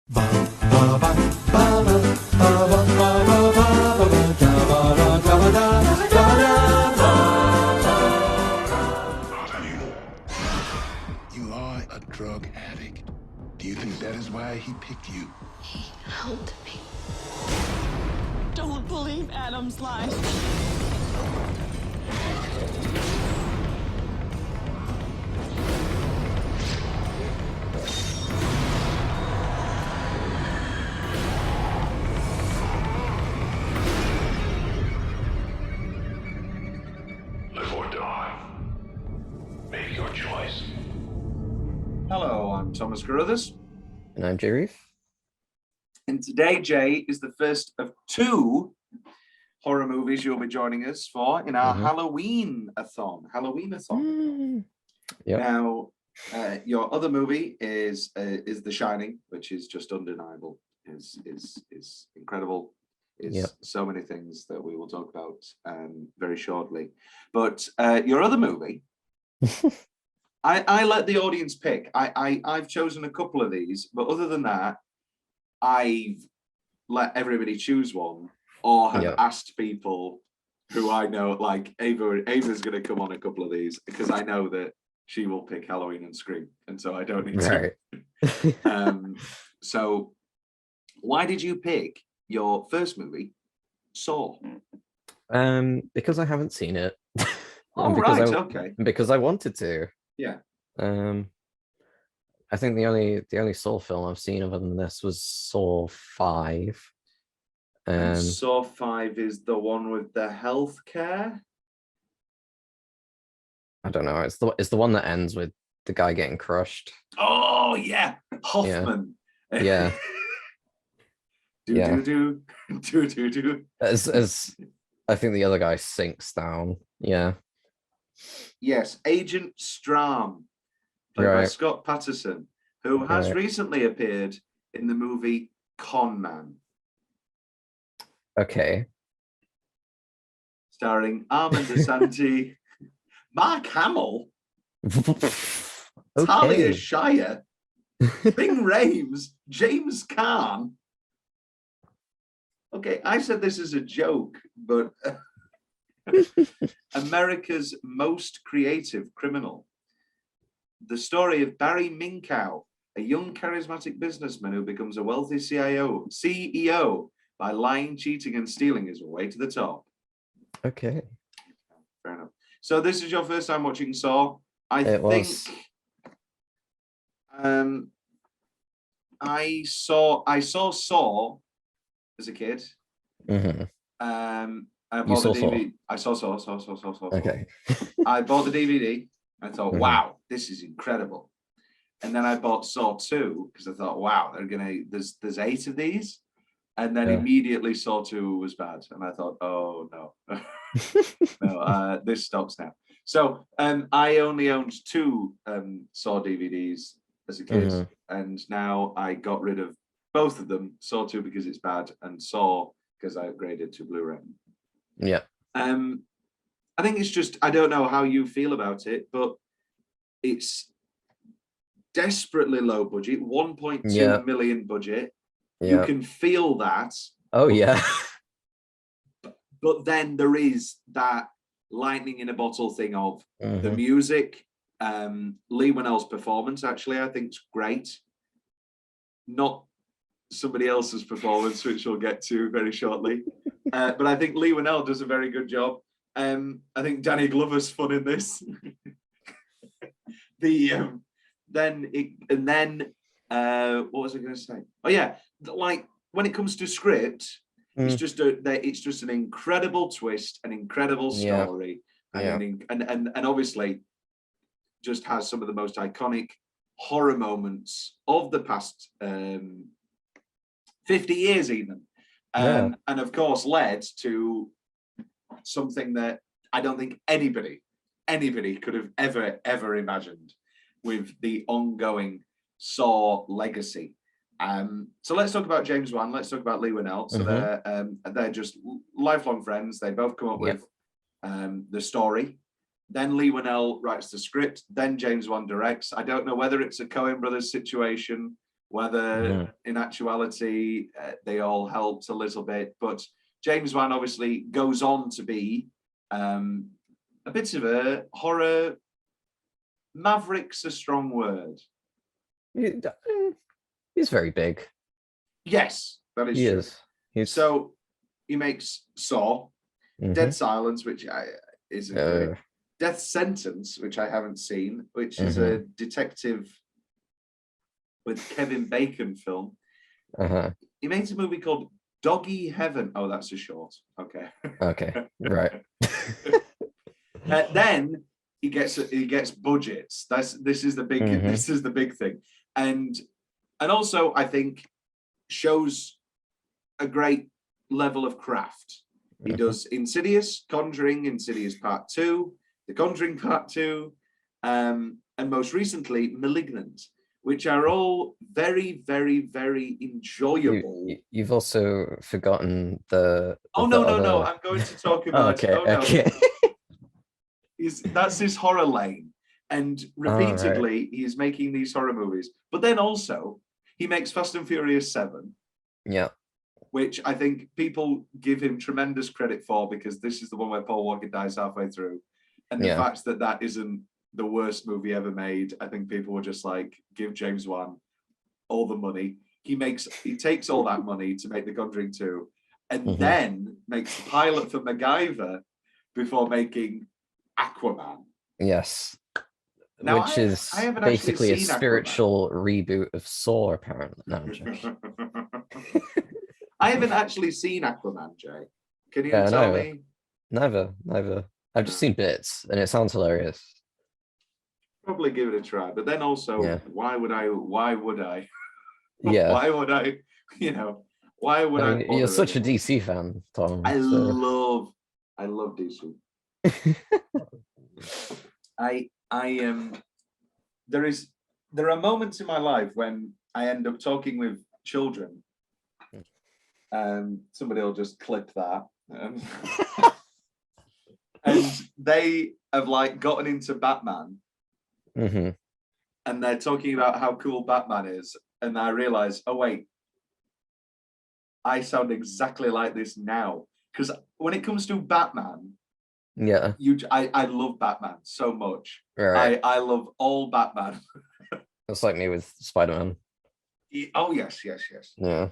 Not anymore. You are a drug addict. Do you think that is why he picked you? He helped me. Don't believe Adam's lies. Live or die. Make your choice. Hello, I'm Thomas Carruthers. And I'm Jerry. And today, Jay, is the first of two horror movies you'll be joining us for in our Halloween-a-thon. Yep. Now, your other movie is The Shining, which is just undeniable. Is incredible. Is so many things that we will talk about very shortly. But your other movie, I let the audience pick. I've chosen a couple of these, but other than that, I've let everybody choose one, or have asked people who I know, like Ava's going to come on a couple of these because I know that she will pick Halloween and Scream, and so I don't need to. Right. So why did you pick your first movie, Saw? Because I haven't seen it. Oh, right, okay. Because I wanted to. Yeah. I think the only Saw film I've seen other than this was Saw 5. And Saw 5 is the one with the healthcare? I don't know. It's the one that ends with the guy getting crushed. Oh yeah, Hoffman. Yeah. do. As I think the other guy sinks down. Yeah. Yes, Agent Strahm, played by Scott Patterson, who has recently appeared in the movie Con Man. Okay. Starring Armand DeSanti, Mark Hamill, Talia Shire, Bing Rames, James Caan. Okay, I said this is a joke, but America's Most Creative Criminal. The story of Barry Minkow, a young charismatic businessman who becomes a wealthy CEO by lying, cheating, and stealing his way to the top. Okay. Fair enough. So this is your first time watching Saw. I saw Saw as a kid. I bought the DVD. I saw Saw. Okay. I bought the DVD. I thought, wow, this is incredible. And then I bought Saw 2 because I thought, wow, there's 8 of these. And then immediately Saw 2 was bad. And I thought, oh no. No, this stops now. So I only owned 2 Saw DVDs as a kid. And now I got rid of both of them, Saw 2 because it's bad, and Saw because I upgraded to Blu-ray. Yeah. I think it's just, I don't know how you feel about it, but it's desperately low budget, 1.2 million budget. You can feel that. Oh yeah. But then there is that lightning in a bottle thing of the music. Lee Winnell's performance, actually, I think is great. Not somebody else's performance, which we'll get to very shortly. But I think Lee Winnell does a very good job. I think Danny Glover's fun in this. What was I going to say? Oh yeah, like when it comes to script, it's just an incredible twist, an incredible story, and obviously just has some of the most iconic horror moments of the past 50 years even. And of course led to something that I don't think anybody could have ever imagined with the ongoing Saw legacy. So let's talk about James Wan, let's talk about Lee Winnell. So they're just lifelong friends. They both come up with the story. Then Lee Winnell writes the script. Then James Wan directs. I don't know whether it's a Coen Brothers situation whether in actuality they all helped a little bit. But James Wan obviously goes on to be a bit of a horror maverick's a strong word. He's very big. Yes, that is true. So he makes Saw, Dead Silence, which is a Death Sentence, which I haven't seen, which is a detective with Kevin Bacon film. He made a movie called Doggy Heaven. Oh, that's a short. Okay. Okay. Right. Then he gets budgets. This is the big thing, and also I think shows a great level of craft. He does Insidious, Conjuring, Insidious Part 2, The Conjuring Part 2, and most recently Malignant, which are all very, very, very enjoyable. You've also forgotten the no, I'm going to talk about okay. That's his horror lane, and repeatedly he's making these horror movies. But then also he makes Fast and Furious 7, which I think people give him tremendous credit for, because this is the one where Paul Walker dies halfway through, and the fact that that isn't the worst movie ever made, I think people were just like, give James Wan all the money. He takes all that money to make The Conjuring 2, and then makes the pilot for MacGyver before making Aquaman. Yes. Now, which is basically a spiritual reboot of Saw, apparently. No, I'm joking. I haven't actually seen Aquaman, Jay. Can you tell me? Never. I've just seen bits, and it sounds hilarious. Probably give it a try, but then also, why would I? Yeah. Why would I? Why would I? You're such a DC fan, Tom. I love DC. I am. There are moments in my life when I end up talking with children. Somebody will just clip that. And they have like gotten into Batman. And they're talking about how cool Batman is. And I realize, oh wait, I sound exactly like this now. Because when it comes to Batman, I love Batman so much. Right. I love all Batman. That's like me with Spider-Man. Oh yes. Yeah.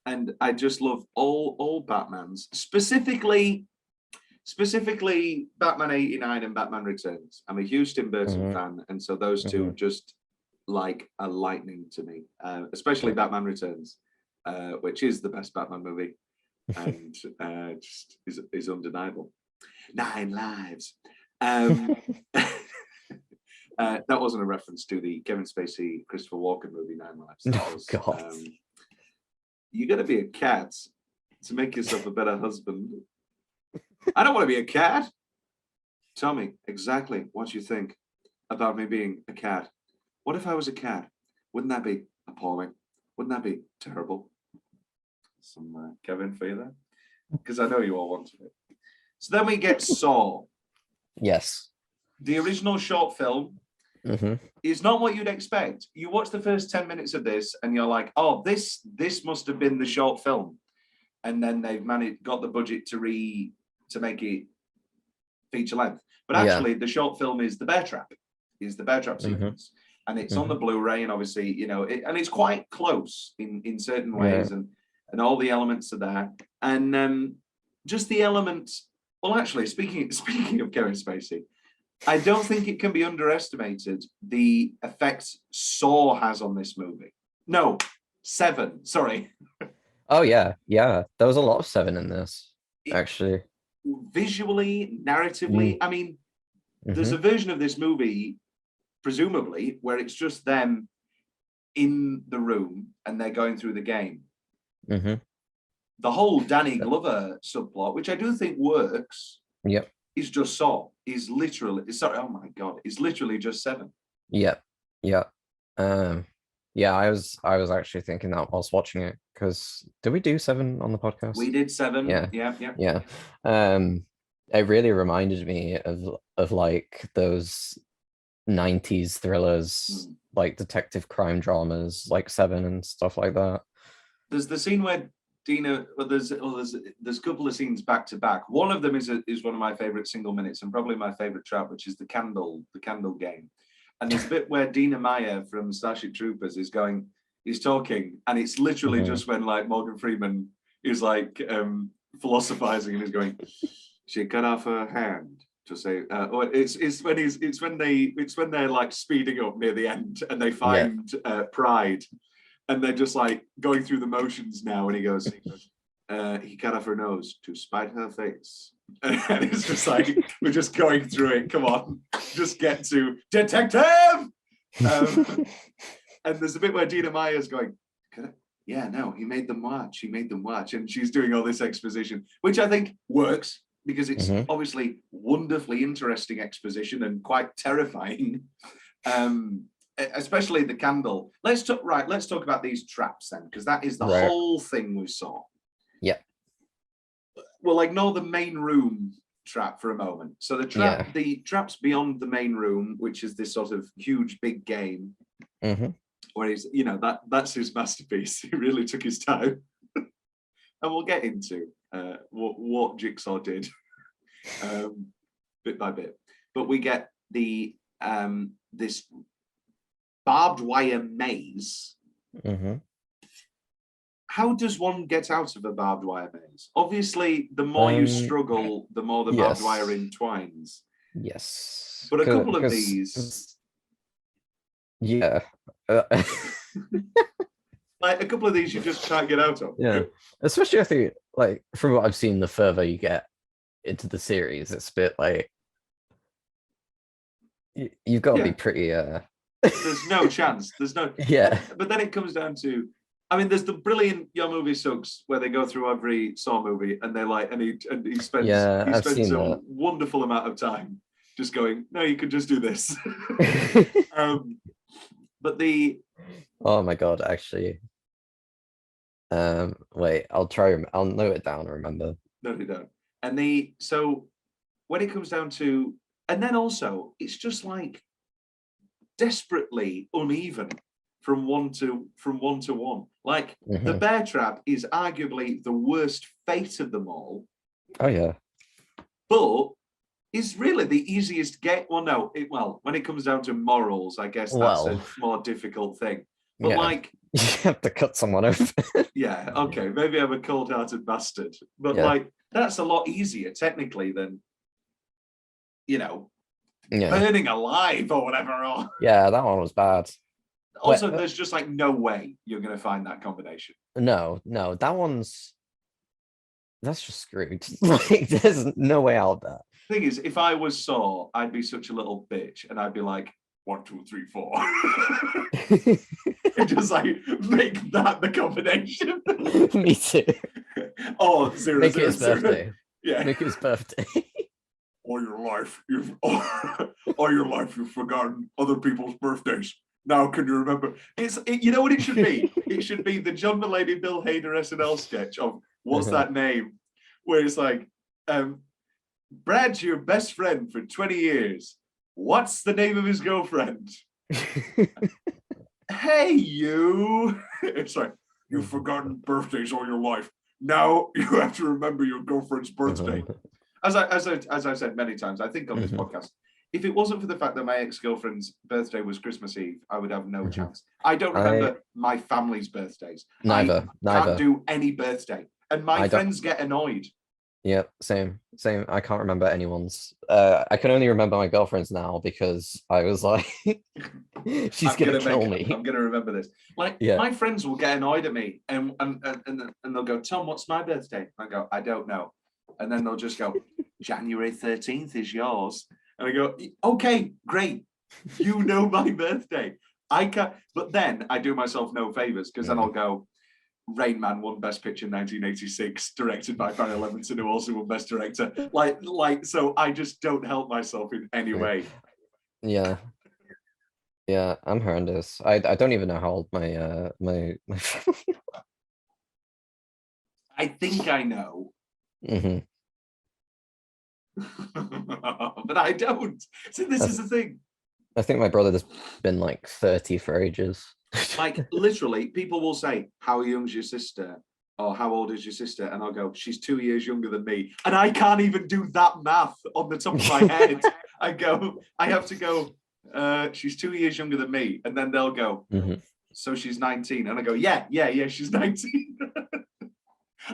And I just love all Batmans, specifically Batman 89 and Batman Returns. I'm a huge Tim Burton fan, and so those two just like a lightning to me, especially Batman Returns, which is the best Batman movie, and just is undeniable. 9 lives. That wasn't a reference to the Kevin Spacey, Christopher Walken movie 9 Lives. That was, God. You got to be a cat to make yourself a better husband. I don't want to be a cat. Tell me exactly what you think about me being a cat. What if I was a cat? Wouldn't that be appalling? Wouldn't that be terrible? Some Kevin for you there? Because I know you all wanted it. So then we get Saw. Yes. The original short film is not what you'd expect. You watch the first 10 minutes of this and you're like, oh, this must have been the short film. And then they've got the budget to make it feature length. But actually the short film is the bear trap sequence. And it's on the Blu-ray, and obviously, and it's quite close in certain ways, and all the elements are there. And just the elements. Well, actually, speaking of Kevin Spacey, I don't think it can be underestimated the effect Saw has on this movie. No, 7. Sorry. Oh yeah. There was a lot of 7 in this, actually. Visually, narratively, I mean, there's a version of this movie, presumably, where it's just them in the room and they're going through the game. The whole Danny Glover subplot, which I do think works, is just Saw. Is literally just 7. I was actually thinking that whilst watching it, because did we do 7 on the podcast? We did 7. Yeah. It really reminded me of like those 90s thrillers, like detective crime dramas, like Seven and stuff like that. There's the scene where Dina, well, there's a couple of scenes back to back. One of them is one of my favorite single minutes and probably my favorite trap, which is the candle game. And there's a bit where Dina Meyer from Starship Troopers is talking, and it's literally just when like Morgan Freeman is like philosophizing and he's going, she cut off her hand to say, it's when they're like speeding up near the end and they find Pride, and they're just like going through the motions now, and he goes, he cut off her nose to spite her face. And it's just like, we're just going through it. Come on, just get to detective. And there's a bit where Dina Meyer's going, yeah, no, he made them watch. And she's doing all this exposition, which I think works because it's obviously wonderfully interesting exposition and quite terrifying. Especially the candle. Let's talk about these traps then, because that is the whole thing we saw. Yeah. We'll ignore the main room trap for a moment. So the traps beyond the main room, which is this sort of huge big game, where he's, that's his masterpiece. He really took his time. And we'll get into what Jigsaw did bit by bit. But we get the this barbed wire maze. How does one get out of a barbed wire maze? Obviously, the more you struggle, the more the barbed wire entwines. Yes. But a couple of these... Yeah. like, a couple of these you just can't get out of. Yeah. Especially, I think, like, from what I've seen, the further you get into the series, it's a bit like... You've got to be pretty... There's no chance. There's no... Yeah. But then it comes down to... I mean, there's the brilliant Your Movie Sucks where they go through every Saw movie and they're like, and he spends a wonderful amount of time just going, no, you could just do this. But the... Oh my God, actually. Wait, I'll note it down and remember. No, you don't. And so when it comes down to, and then also, it's just like desperately uneven from one to one. Like the bear trap is arguably the worst fate of them all. Oh yeah. But is really the easiest get. Well, no, when it comes down to morals, I guess that's a more difficult thing. But like you have to cut someone open. Yeah, okay, maybe I'm a cold-hearted bastard. But like that's a lot easier technically than burning alive or whatever. Yeah, that one was bad. Also, there's just like no way you're going to find that combination. No, that's just screwed. Like, there's no way out of that. Thing is, if I was Saw, I'd be such a little bitch, and I'd be like 1, 2, 3, 4, and just like make that the combination. Me too. Oh, 0, make 0, it his 0. birthday. Yeah, make it his birthday. All your life, you've forgotten other people's birthdays. Now can you remember? You know what it should be? It should be the John Mulaney, Bill Hader SNL sketch of what's that name? Where it's like, Brad's your best friend for 20 years. What's the name of his girlfriend? Hey, you. It's like, you've forgotten birthdays all your life. Now you have to remember your girlfriend's birthday. As I've said many times, I think on this podcast, if it wasn't for the fact that my ex-girlfriend's birthday was Christmas Eve, I would have no chance. I don't remember my family's birthdays. Neither. Can't do any birthday. And my friends get annoyed. Yeah, same. I can't remember anyone's. I can only remember my girlfriend's now because I was like, she's gonna kill me. I'm gonna remember this. Like my friends will get annoyed at me and they'll go, Tom, what's my birthday? I go, I don't know. And then they'll just go, January 13th is yours. And I go, okay, great. You know my birthday. I can't, but then I do myself no favors because then I'll go, Rain Man won Best Picture in 1986, directed by Barry Levinson, who also won Best Director. Like, so I just don't help myself in any way. Yeah, I'm horrendous. I don't even know how old my my family. I think I know. But I don't. So this is the thing. I think my brother's been like 30 for ages. Like literally, people will say, "How young's your sister?" or "How old is your sister?" And I'll go, "She's 2 years younger than me," and I can't even do that math on the top of my head. I have to go. She's 2 years younger than me, and then they'll go, "So she's 19," and I go, "Yeah, she's 19."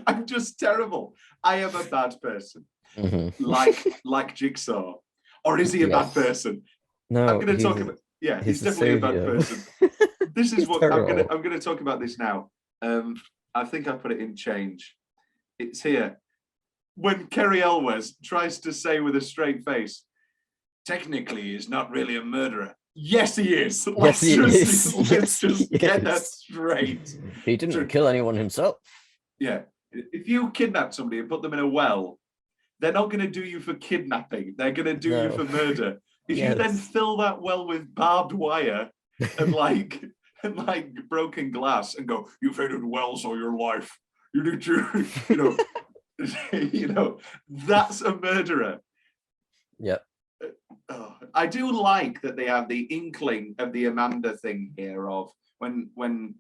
I'm just terrible. I am a bad person, like Jigsaw, or is he a bad person? No, I'm going to talk about. Yeah, he's definitely a bad person. This is what I'm going to talk about this now. I think I put it in change. It's here. When Cary Elwes tries to say with a straight face, technically he's not really a murderer. Yes, he is. Let's just get that straight. He didn't kill anyone himself. Yeah. If you kidnap somebody and put them in a well, they're not going to do you for kidnapping. They're going to do you for murder. If you then fill that well with barbed wire and like broken glass and go, "You've hated wells all your life. You need to, that's a murderer." Yep. I do like that they have the inkling of the Amanda thing here of when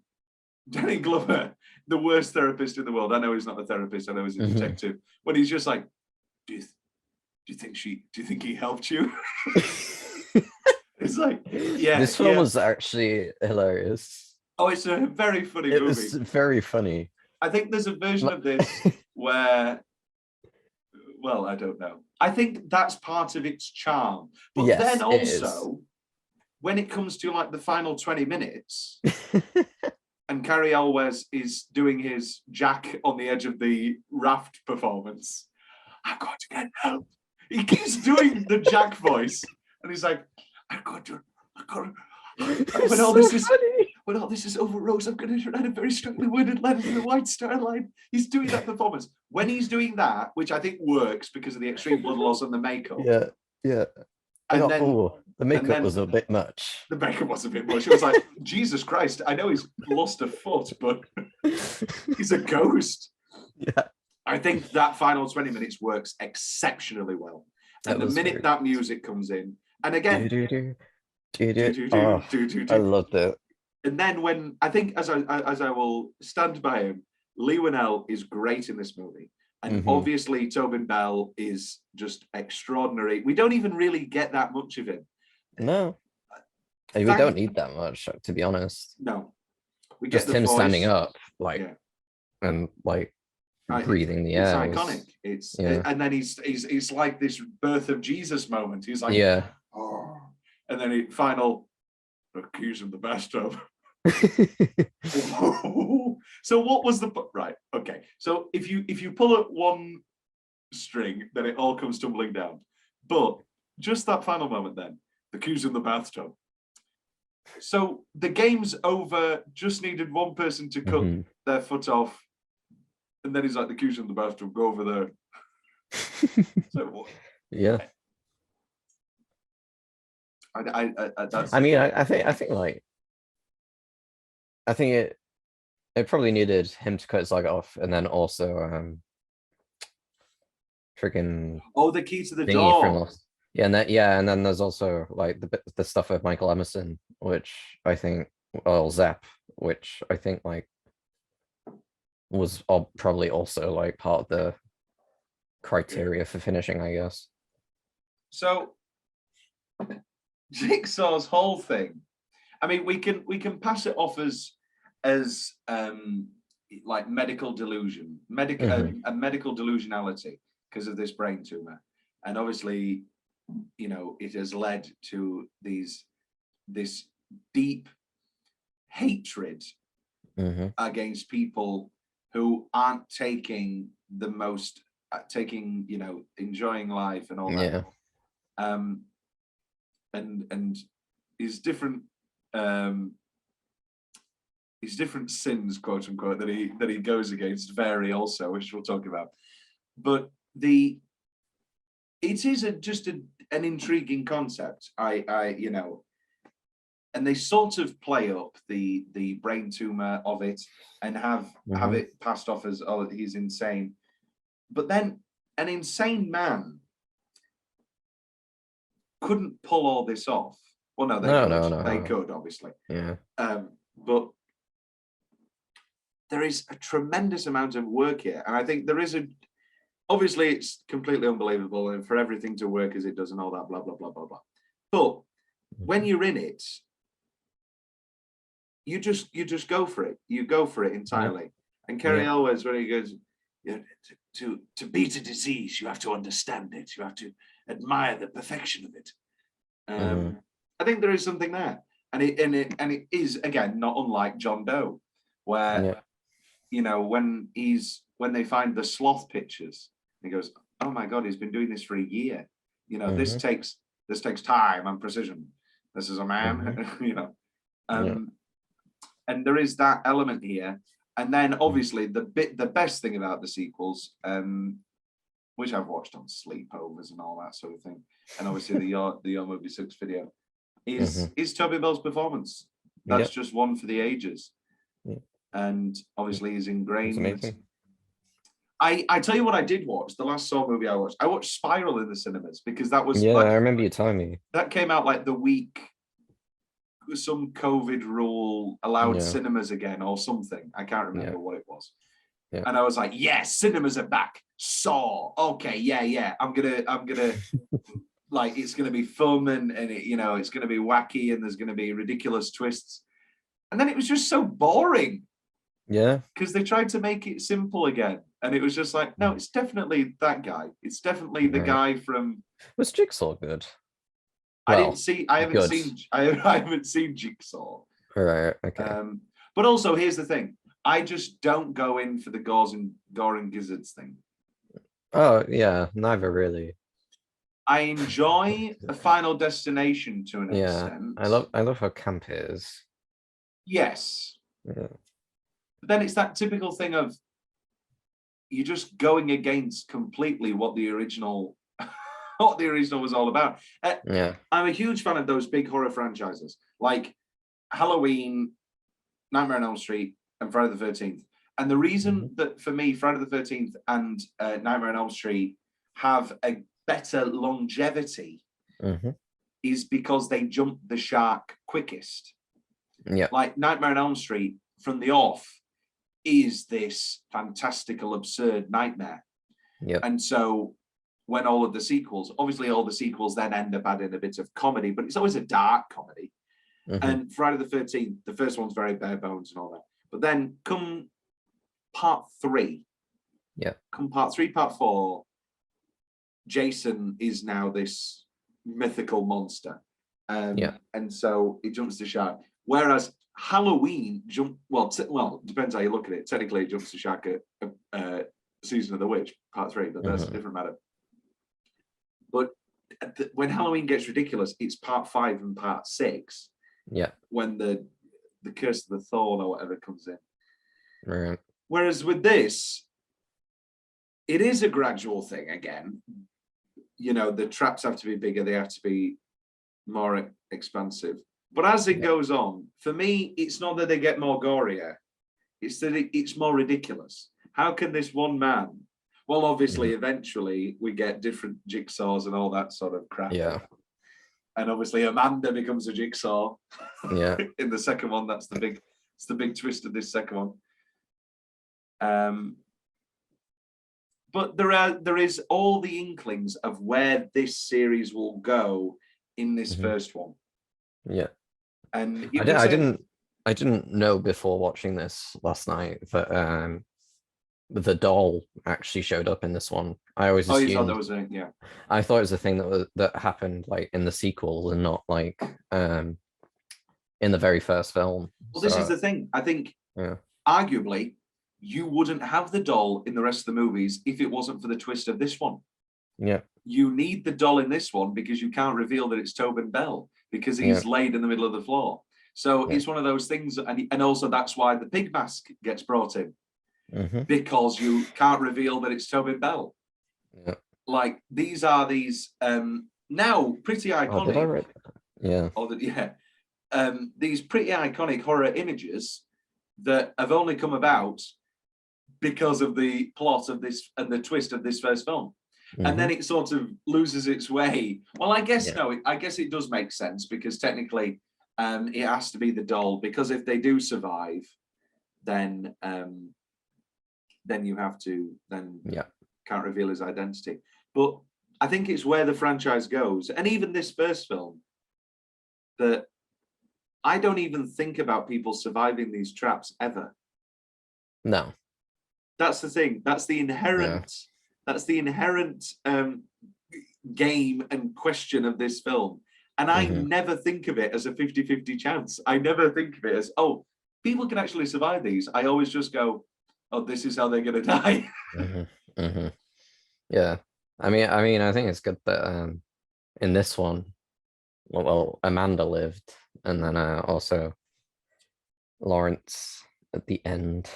Danny Glover, the worst therapist in the world. I know he's not a therapist. I know he's a detective. When he's just like, do you think he helped you? It's like, yeah. This film was actually hilarious. Oh, it's a very funny movie. It's very funny. I think there's a version of this where, well, I don't know. I think that's part of its charm. But then also, when it comes to like the final 20 minutes, and Cary Elwes is doing his Jack on the edge of the raft performance, "I've got to get help." He keeps doing the Jack voice, and he's like, I've got to. When all this is over, Rose, I'm going to write a very strongly worded letter to the White Star Line. He's doing that performance. When he's doing that, which I think works because of the extreme blood loss and the makeup. Yeah. And then the makeup was a bit much. The makeup was a bit much. It was like, Jesus Christ, I know he's lost a foot, but he's a ghost. Yeah. I think that final 20 minutes works exceptionally well. And the minute that music comes in, and again, I loved it. And then when I think, as I will stand by him, Lee Winnell is great in this movie, and obviously Tobin Bell is just extraordinary. We don't even really get that much of him. No, we don't need that much, to be honest. No, we just get him voice, standing up, and like breathing the air. It's iconic. It's and then he's like this birth of Jesus moment. He's like, oh, and then he final accuse him the bathtub. So what was the right? Okay, so if you pull at one string, then it all comes tumbling down. But just that final moment, then the cues in the bathtub. So the game's over. Just needed one person to cut their foot off, and then he's like, "The cues in the bathtub. Go over there." So what? Yeah. I think it probably needed him to cut his leg off, and then also freaking the key to the door. And then there's also like the stuff with Michael Emerson, which I think, Zap, which I think like was probably also like part of the criteria for finishing, I guess. So Jigsaw's whole thing, I mean, we can pass it off as like medical delusion, a medical delusionality because of this brain tumor, and obviously, it has led to this deep hatred against people who aren't taking the most, enjoying life and all that. And his different sins, quote unquote, that he goes against vary also, which we'll talk about. But it is just an intriguing concept. And they sort of play up the brain tumor of it and have it passed off as, oh, he's insane. But then an insane man couldn't pull all this off. Well, no, they could obviously. Yeah. But there is a tremendous amount of work here, and I think there is obviously it's completely unbelievable, and for everything to work as it does and all that, blah blah blah blah blah. But when you're in it, you just go for it. You go for it entirely. And Kerry Elwes, when he goes, to beat a disease, you have to understand it. You have to admire the perfection of it. I think there is something there, and it is again not unlike John Doe, where you know when they find the sloth pictures, he goes, oh my God, he's been doing this for a year. You know, this takes time and precision. This is a man, you know. And there is that element here. And then obviously the best thing about the sequels, which I've watched on sleepovers and all that sort of thing, and obviously the Your Movie Sucks video, is Toby Bell's performance. That's just one for the ages. And obviously he's ingrained. I tell you what I did watch, the last Saw movie I watched Spiral in the cinemas, because that was I remember you telling me. That came out like the week some COVID rule allowed cinemas again or something. I can't remember what it was. And I was like, yes, cinemas are back. Saw. Okay, yeah. I'm gonna like, it's gonna be fun and it, you know, it's gonna be wacky and there's gonna be ridiculous twists. And then it was just so boring. Yeah. Because they tried to make it simple again. And it was just like, no, it's definitely that guy. It's definitely the guy from. Was Jigsaw good? Well, I haven't seen Jigsaw. Right. Okay. But also, here's the thing: I just don't go in for the gore and gizzards thing. Oh yeah, neither really. I enjoy a Final Destination to an extent. I love how camp it is. Yes. Yeah. But then it's that typical thing of you're just going against completely what the original was all about. I'm a huge fan of those big horror franchises like Halloween, Nightmare on Elm Street, and Friday the 13th. And the reason that for me, Friday the 13th and Nightmare on Elm Street have a better longevity is because they jump the shark quickest. Yeah, like Nightmare on Elm Street from the off is this fantastical, absurd nightmare. Yeah, and so when all of the sequels, obviously all the sequels then end up adding a bit of comedy, but it's always a dark comedy. And Friday the 13th, the first one's very bare bones and all that. But then come part 3, part 4, Jason is now this mythical monster. And so it jumps the shark. Whereas Halloween depends how you look at it. Technically it jumps the shark at Season of the Witch, part 3, but that's a different matter. But when Halloween gets ridiculous, it's part 5 and part 6. Yeah. When the Curse of the Thorn or whatever comes in. Right. Whereas with this, it is a gradual thing again. You know, the traps have to be bigger, they have to be more expansive. But as it goes on, for me, it's not that they get more gorier. It's that it's more ridiculous. How can this one man? Well, obviously, eventually we get different jigsaws and all that sort of crap. Yeah. And obviously Amanda becomes a jigsaw. Yeah. In the second one, it's the big twist of this second one. But there is all the inklings of where this series will go in this first one. Yeah. And I didn't know before watching this last night that the doll actually showed up in this one. I always assumed, you thought that was I thought it was a thing that happened like in the sequel and not like in the very first film. Well, this is the thing. I think arguably you wouldn't have the doll in the rest of the movies if it wasn't for the twist of this one. Yeah. You need the doll in this one because you can't reveal that it's Tobin Bell because he's laid in the middle of the floor. So it's one of those things, and also that's why the pig mask gets brought in. Because you can't reveal that it's Tobin Bell. Yeah. Like these are these now pretty iconic. These pretty iconic horror images that have only come about because of the plot of this and the twist of this first film. and then it sort of loses its way. Well, I guess Yeah. no, I guess it does make sense because technically, it has to be the doll, because if they do survive, then you have to can't reveal his identity. But I think it's where the franchise goes, and even this first film, that I don't even think about people surviving these traps ever. No. That's the thing. That's the inherent. That's the inherent game and question of this film. And I never think of it as a 50-50 chance. I never think of it as, oh, people can actually survive these. I always just go, oh, this is how they're going to die. Yeah. I mean, I think it's good that in this one, well, Amanda lived, and then also Lawrence at the end.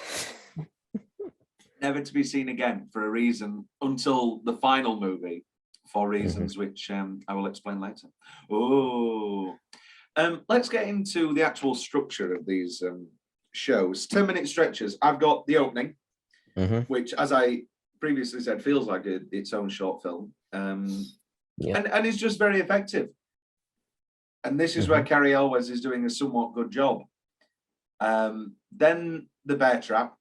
Never to be seen again for a reason until the final movie, for reasons which I will explain later. Oh, let's get into the actual structure of these shows. 10-minute stretches. I've got the opening, which, as I previously said, feels like its own short film, and it's just very effective. And this is where Carrie Elwes is doing a somewhat good job. Then the bear trap,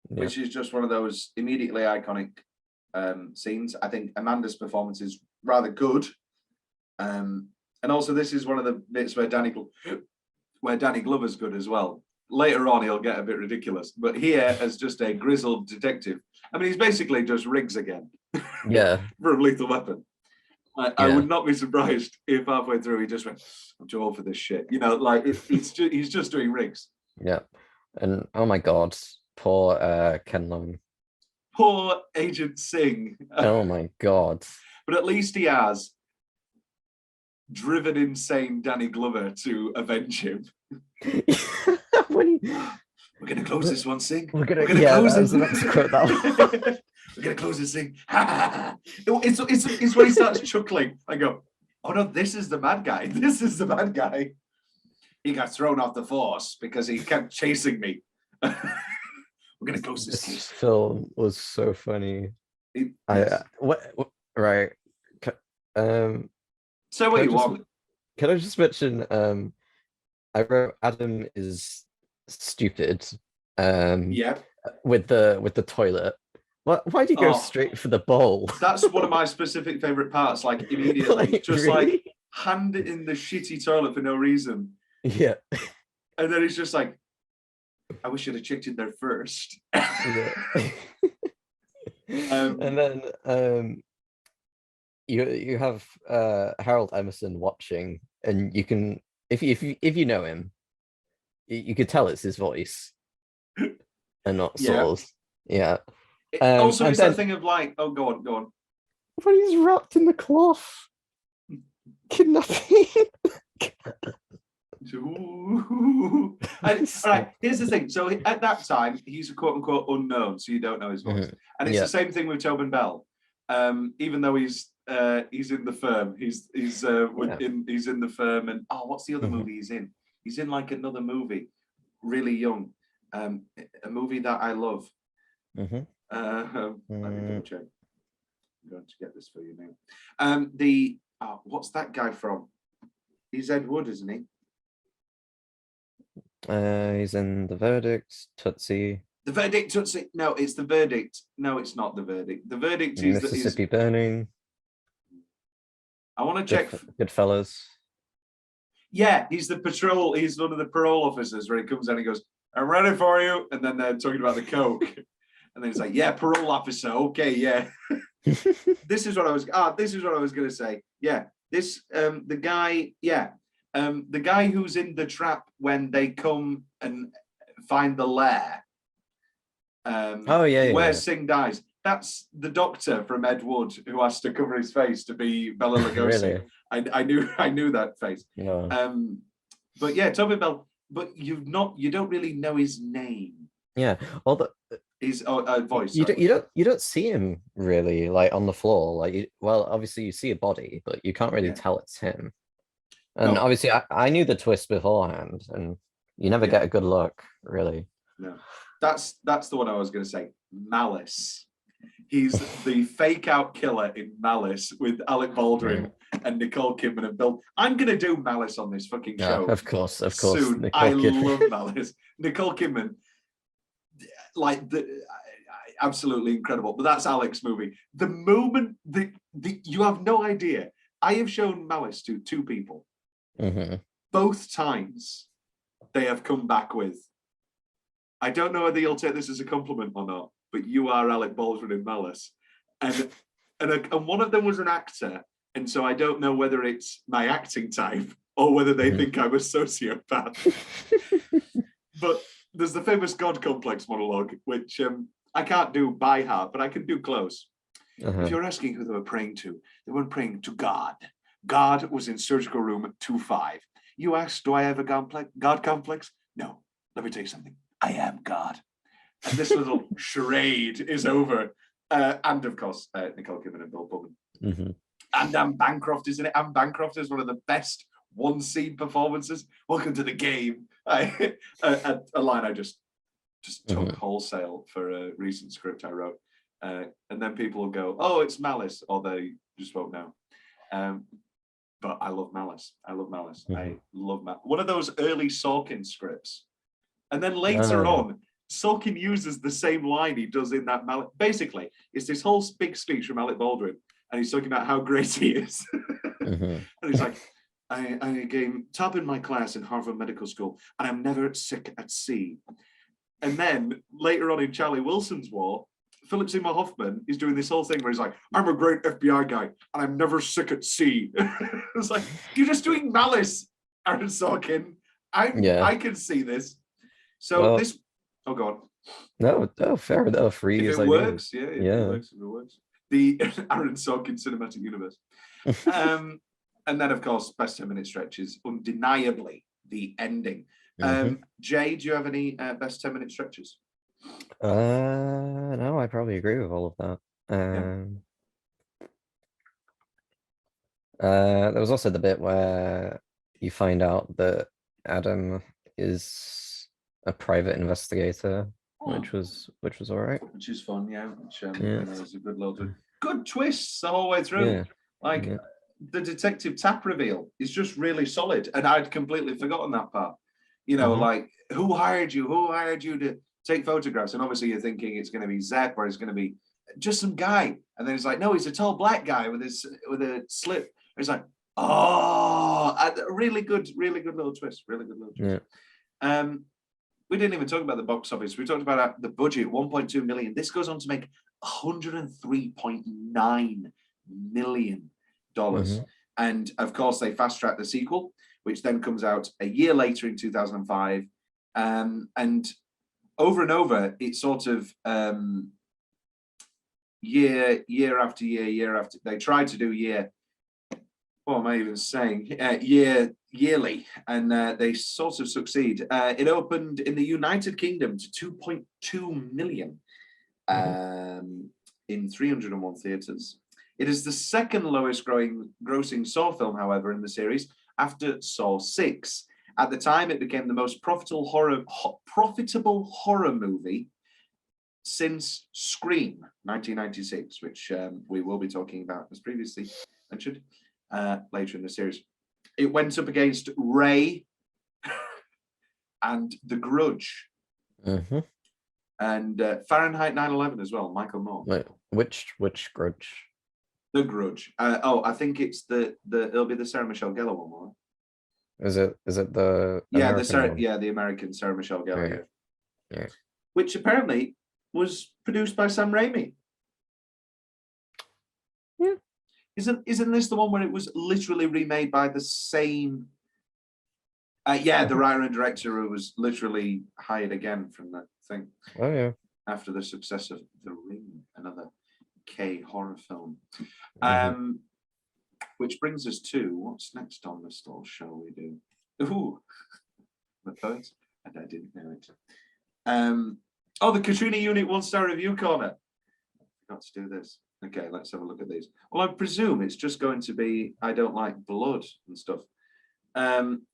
which is just one of those immediately iconic scenes. I think Amanda's performance is rather good. And also this is one of the bits where Danny Glover's good as well. Later on, he'll get a bit ridiculous. But here, as just a grizzled detective, I mean, he's basically just Riggs again. From Lethal Weapon. I would not be surprised if halfway through he just went, I'm too old for this shit. You know, like he's just doing Riggs. Yeah. And oh my God, poor Ken Lung. Poor Agent Singh. Oh my God. But at least he has driven insane Danny Glover to avenge him. We're going to close this one, Singh. We're going to close this. We're going to close this thing. It's when he starts chuckling. I go, oh no, this is the bad guy. This is the bad guy. He got thrown off the force because he kept chasing me. We're going to close this case. This film was so funny. Right. So what you want? Can I just mention, I wrote Adam is stupid. With the toilet. Why do you go straight for the bowl? That's one of my specific favorite parts. Like immediately, like, just really? like hand it in the shitty toilet for no reason. Yeah. And then he's just like, I wish you'd have checked in there first. And then you have Harold Emerson watching, and you can if you know him, you could tell it's his voice and not Saul's. Yeah. Also, it's that thing of like, oh, go on. When he's wrapped in the cloth, kidnapping. Right, here's the thing. So at that time, he's a quote unquote unknown, so you don't know his voice. And it's the same thing with Tobin Bell. Even though he's in the firm, he's in the firm, and what's the other movie he's in? He's in like another movie, really young, a movie that I love. Let me double check. I'm going to get this for you now. What's that guy from? He's Ed Wood, isn't he? He's in The Verdict, Tootsie. The Verdict, Tootsie. No, it's The Verdict. No, it's not The Verdict. The Verdict is Mississippi Burning. I want to check. Goodfellas. Yeah, he's the patrol. He's one of the parole officers where he comes in and he goes, I'm ready for you. And then they're talking about the coke. And then he's like, yeah, parole officer. Okay, yeah. This is what I was going to say. Yeah, the guy who's in the trap when they come and find the lair. Where Singh dies. That's the doctor from Ed Wood who has to cover his face to be Bela Lugosi. Really? I knew that face. Yeah. But yeah, Tobin Bell. But you don't really know his name. Yeah. Well, his voice. You don't see him really like on the floor. Like, obviously you see a body, but you can't really tell it's him. And obviously, I knew the twist beforehand, and you never get a good look, really. No, that's the one I was going to say. Malice. He's the fake out killer in Malice with Alec Baldwin and Nicole Kidman and Bill. I'm gonna do Malice on this fucking show. Of course. Soon. Nicole I Kidman. love Malice. Nicole Kidman, like absolutely incredible. But that's Alec's movie. The moment you have no idea. I have shown Malice to 2 people. Both times they have come back with, I don't know whether you'll take this as a compliment or not, but you are Alec Baldwin in Malice. And one of them was an actor. And so I don't know whether it's my acting type or whether they think I'm a sociopath. But there's the famous God complex monologue, which I can't do by heart, but I can do close. If you're asking who they were praying to, they weren't praying to God. God was in surgical room 25. You asked, do I have a God complex? No. Let me tell you something. I am God. And this little charade is over. And of course, Nicole Kidman and Bill Pullman. And Anne Bancroft is in it. Anne Bancroft is one of the best one-scene performances. Welcome to the game. A line I just took wholesale for a recent script I wrote. And then people will go, oh, it's Malice, or they just won't know. But I love Malice. I love Malice. I love Malice. One of those early Sorkin scripts. And then later on, Sorkin uses the same line he does in that Malice. Basically, it's this whole big speech from Alec Baldwin, and he's talking about how great he is. And he's like, I came top in my class in Harvard Medical School, and I'm never sick at sea. And then later on in Charlie Wilson's War, Philip Seymour Hoffman is doing this whole thing where he's like, I'm a great FBI guy, and I'm never sick at sea. It's like, you're just doing Malice, Aaron Sorkin. I can see this. So this, oh God. No, fair enough. Free if it works, yeah. If it works. The Aaron Sorkin cinematic universe. And then, of course, best 10-minute stretches, undeniably the ending. Jay, do you have any best 10-minute stretches? No, I probably agree with all of that. There was also the bit where you find out that Adam is a private investigator, which was all right. Which is fun, yeah. Which was a good little good twists the whole way through. The detective tap reveal is just really solid, and I'd completely forgotten that part. You know, like, who hired you? Who hired you to take photographs? And obviously you're thinking it's going to be Zepp, or it's going to be just some guy. And then it's like, no, he's a tall black guy with a slip. And it's like, oh, really good little twist. Really good little twist. We didn't even talk about the box office. We talked about the budget, 1.2 million. This goes on to make $103.9 million. And of course, they fast-tracked the sequel, which then comes out a year later in 2005. And over, it's sort of year after year, they tried to do what am I even saying? Yearly, and they sort of succeed. It opened in the United Kingdom to 2.2 million in 301 theatres. It is the second lowest grossing Saw film, however, in the series, after Saw 6. At the time, it became the most profitable horror movie since Scream, 1996, which we will be talking about, as previously mentioned, later in the series. It went up against Ray and The Grudge. And Fahrenheit 9/11 as well, Michael Moore. Wait, which Grudge? The Grudge. I think it's it'll be the Sarah Michelle Gellar one, won't it? Is it the American the American Sarah Michelle Gellar, yeah. Which apparently was produced by Sam Raimi. Yeah. Isn't this the one where it was literally remade by the same? The writer and director who was literally hired again from that thing. Oh yeah. After the success of The Ring, another K horror film. Which brings us to what's next on this little show we do. Ooh, the poet, and I didn't know it. The Katrina Unit 1-star review corner. I forgot to do this. Okay, let's have a look at these. Well, I presume it's just going to be I don't like blood and stuff.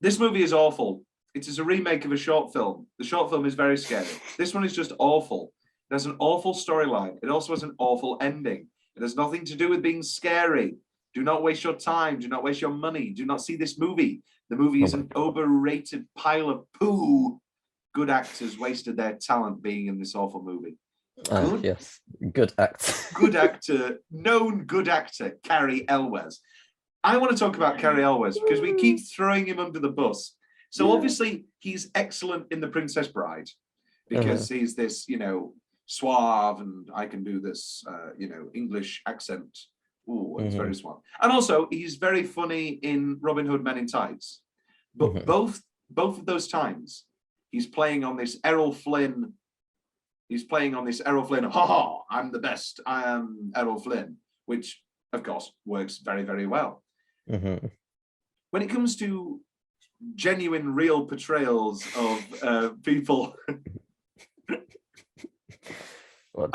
This movie is awful. It is a remake of a short film. The short film is very scary. This one is just awful. It has an awful storyline. It also has an awful ending. It has nothing to do with being scary. Do not waste your time. Do not waste your money. Do not see this movie. The movie is an overrated pile of poo. Good actors wasted their talent being in this awful movie. Good, yes, good act. good actor, known good actor, Carrie Elwes. I want to talk about Carrie Elwes because we keep throwing him under the bus. So obviously he's excellent in The Princess Bride because he's this, you know, suave and I can do this, you know, English accent. Ooh, it's very suave. And also he's very funny in Robin Hood Men in Tights. But both of those times he's playing on this Errol Flynn. He's playing on this Errol Flynn. Ha ha! I'm the best. I am Errol Flynn, which of course works very, very well. When it comes to genuine, real portrayals of people,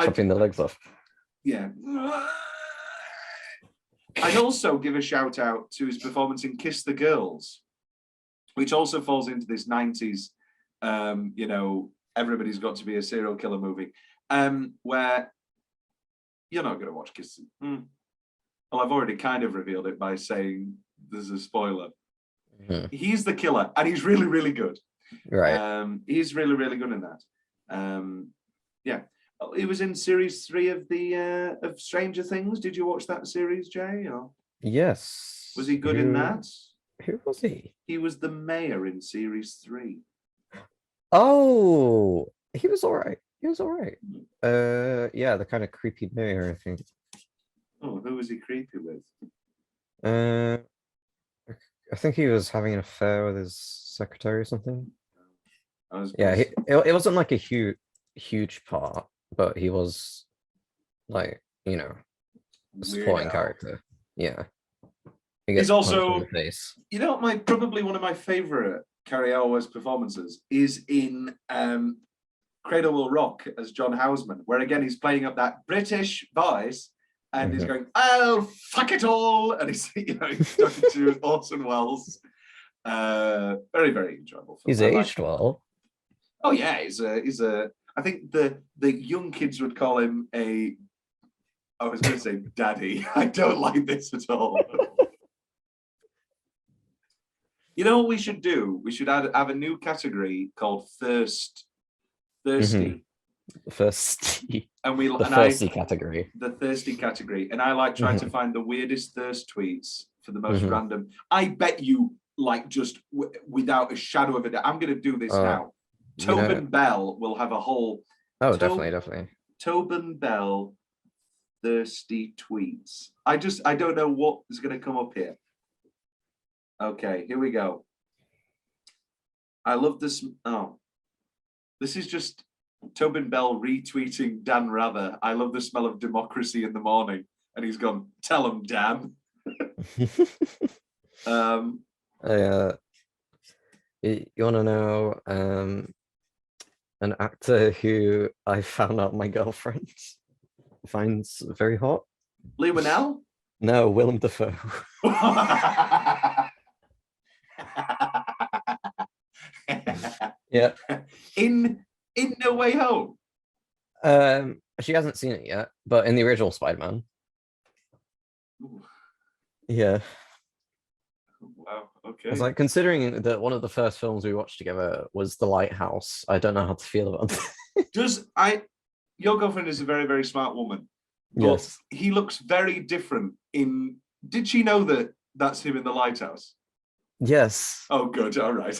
chopping the legs off. Yeah. I'd also give a shout out to his performance in Kiss the Girls, which also falls into this 90s, you know, everybody's got to be a serial killer movie, where you're not going to watch Kiss. Well, I've already kind of revealed it by saying there's a spoiler. He's the killer, and he's really, really good. Right. He's really, really good in that. Yeah. He was in series 3 of the of Stranger Things. Did you watch that series, Jay? Or Yes. was he good in that? Who was he? He was the mayor in series 3. Oh, he was all right. He was all right. Yeah, the kind of creepy mayor, I think. Oh, who was he creepy with? I think he was having an affair with his secretary or something. Yeah, it wasn't like a huge part, but he was like, you know, a supporting character. Yeah. He's also, you know, probably one of my favorite Carrie Elwes performances is in Cradle Will Rock as John Houseman, where again he's playing up that British voice and he's going, "Oh, fuck it all," and he's, you know, he's talking to Orson Welles. Very, very enjoyable film. He's aged well. Oh yeah, he's a. I think the young kids would call him a. I was going to say daddy. I don't like this at all. You know what we should do? We should have a new category called thirsty. Thirsty. And we the thirsty category. The thirsty category. And I like trying to find the weirdest thirst tweets for the most random. I bet you, like, just without a shadow of a doubt, I'm going to do this now. Tobin Bell will have a whole. Oh, definitely. Tobin Bell thirsty tweets. I don't know what is going to come up here. Okay, here we go. I love this. Oh, this is just Tobin Bell retweeting Dan Rather. I love the smell of democracy in the morning. And he's gone, tell him, Dan. You want to know an actor who I found out my girlfriend finds very hot? Lee Winnell? No, Willem Dafoe. Yeah. In No Way Home. She hasn't seen it yet, but in the original Spider-Man. Yeah. Wow. Okay. It's like, considering that one of the first films we watched together was The Lighthouse, I don't know how to feel about that. Your girlfriend is a very, very smart woman. Yes. He looks very different in. Did she know that that's him in The Lighthouse? Yes. Oh, good. All right.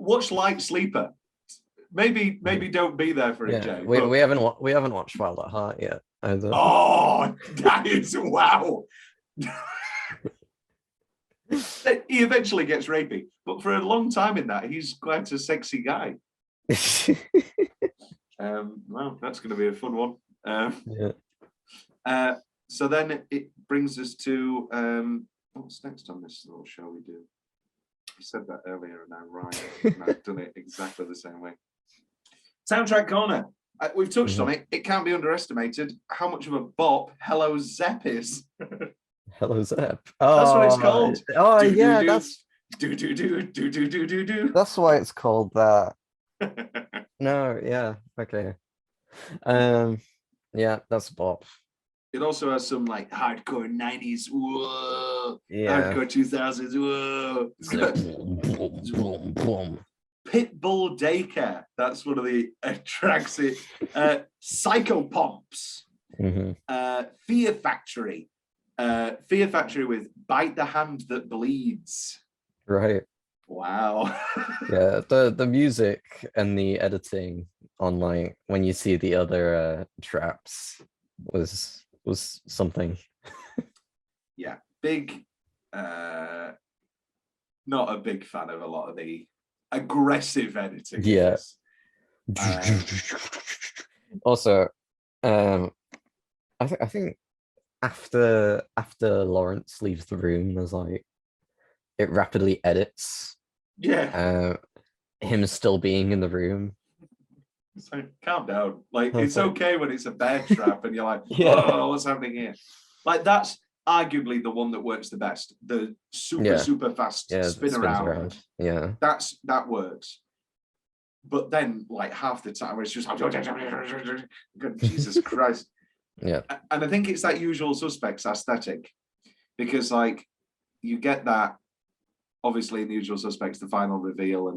Watch Light Sleeper. Maybe don't be there for it, Jay. We haven't watched Wild at Heart yet either. Oh, that is wow. He eventually gets rapey, but for a long time in that, he's quite a sexy guy. Well, that's going to be a fun one. So then it brings us to what's next on this little show we do? I said that earlier and I'm right. And I've done it exactly the same way. Soundtrack corner. We've touched on it. It can't be underestimated how much of a bop Hello Zep is. Hello Zep. That's what it's called. Oh yeah, that's do. That's why it's called that. No, yeah, okay. Yeah, that's a bop. It also has some like hardcore 90s, whoa, Yeah. hardcore 2000s, whoa. It's got Boom, boom, boom. Pitbull Daycare. That's one of the tracks. Psychopomps. Fear Factory. Fear Factory with Bite the Hand That Bleeds. Right. Wow. Yeah, the music and the editing on like when you see the other traps was something. Yeah, big not a big fan of a lot of the aggressive editing. Yeah. Also, I think after Lawrence leaves the room, there's like it rapidly edits. Yeah. Him still being in the room. It's like, calm down. Like, it's okay when it's a bear trap and you're like, yeah. Oh, what's happening here? Like, that's arguably the one that works the best. The super fast spin around. Yeah. That works. But then, like, half the time it's just Jesus Christ. Yeah. And I think it's that Usual Suspects aesthetic. Because like you get that obviously in the Usual Suspects, the final reveal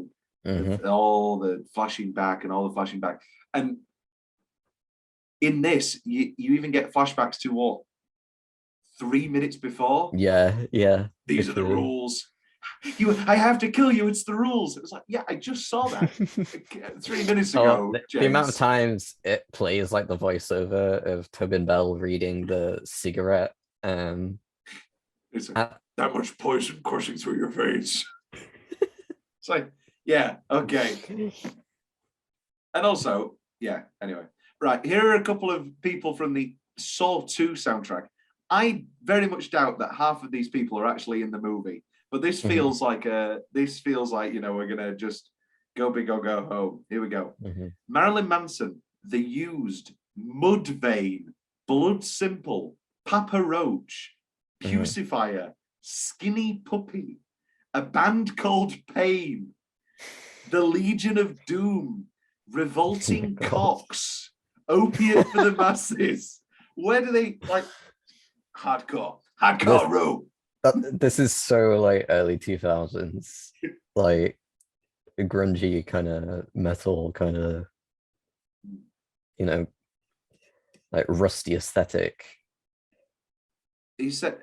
and all the flashing back and all the flashing back. And in this, you even get flashbacks to what? 3 minutes before? Yeah. These are the rules. I have to kill you, it's the rules. It was like, yeah, I just saw that 3 minutes ago. The amount of times it plays like the voiceover of Tobin Bell reading the cigarette. It's like, that much poison coursing through your veins. It's like, yeah, okay. And also, yeah, anyway. Right, here are a couple of people from the Saw 2 soundtrack. I very much doubt that half of these people are actually in the movie, but this feels like you know, we're gonna just go big or go home. Here we go. Marilyn Manson, The Used, Mudvayne, Blood Simple, Papa Roach, Pucifier, Skinny Puppy, A Band Called Pain, The Legion of Doom, Revolting Cocks, Opiate for the Masses. Where do they like hardcore row? This is so like early 2000s, like grungy kind of metal, kind of, you know, like rusty aesthetic. He said,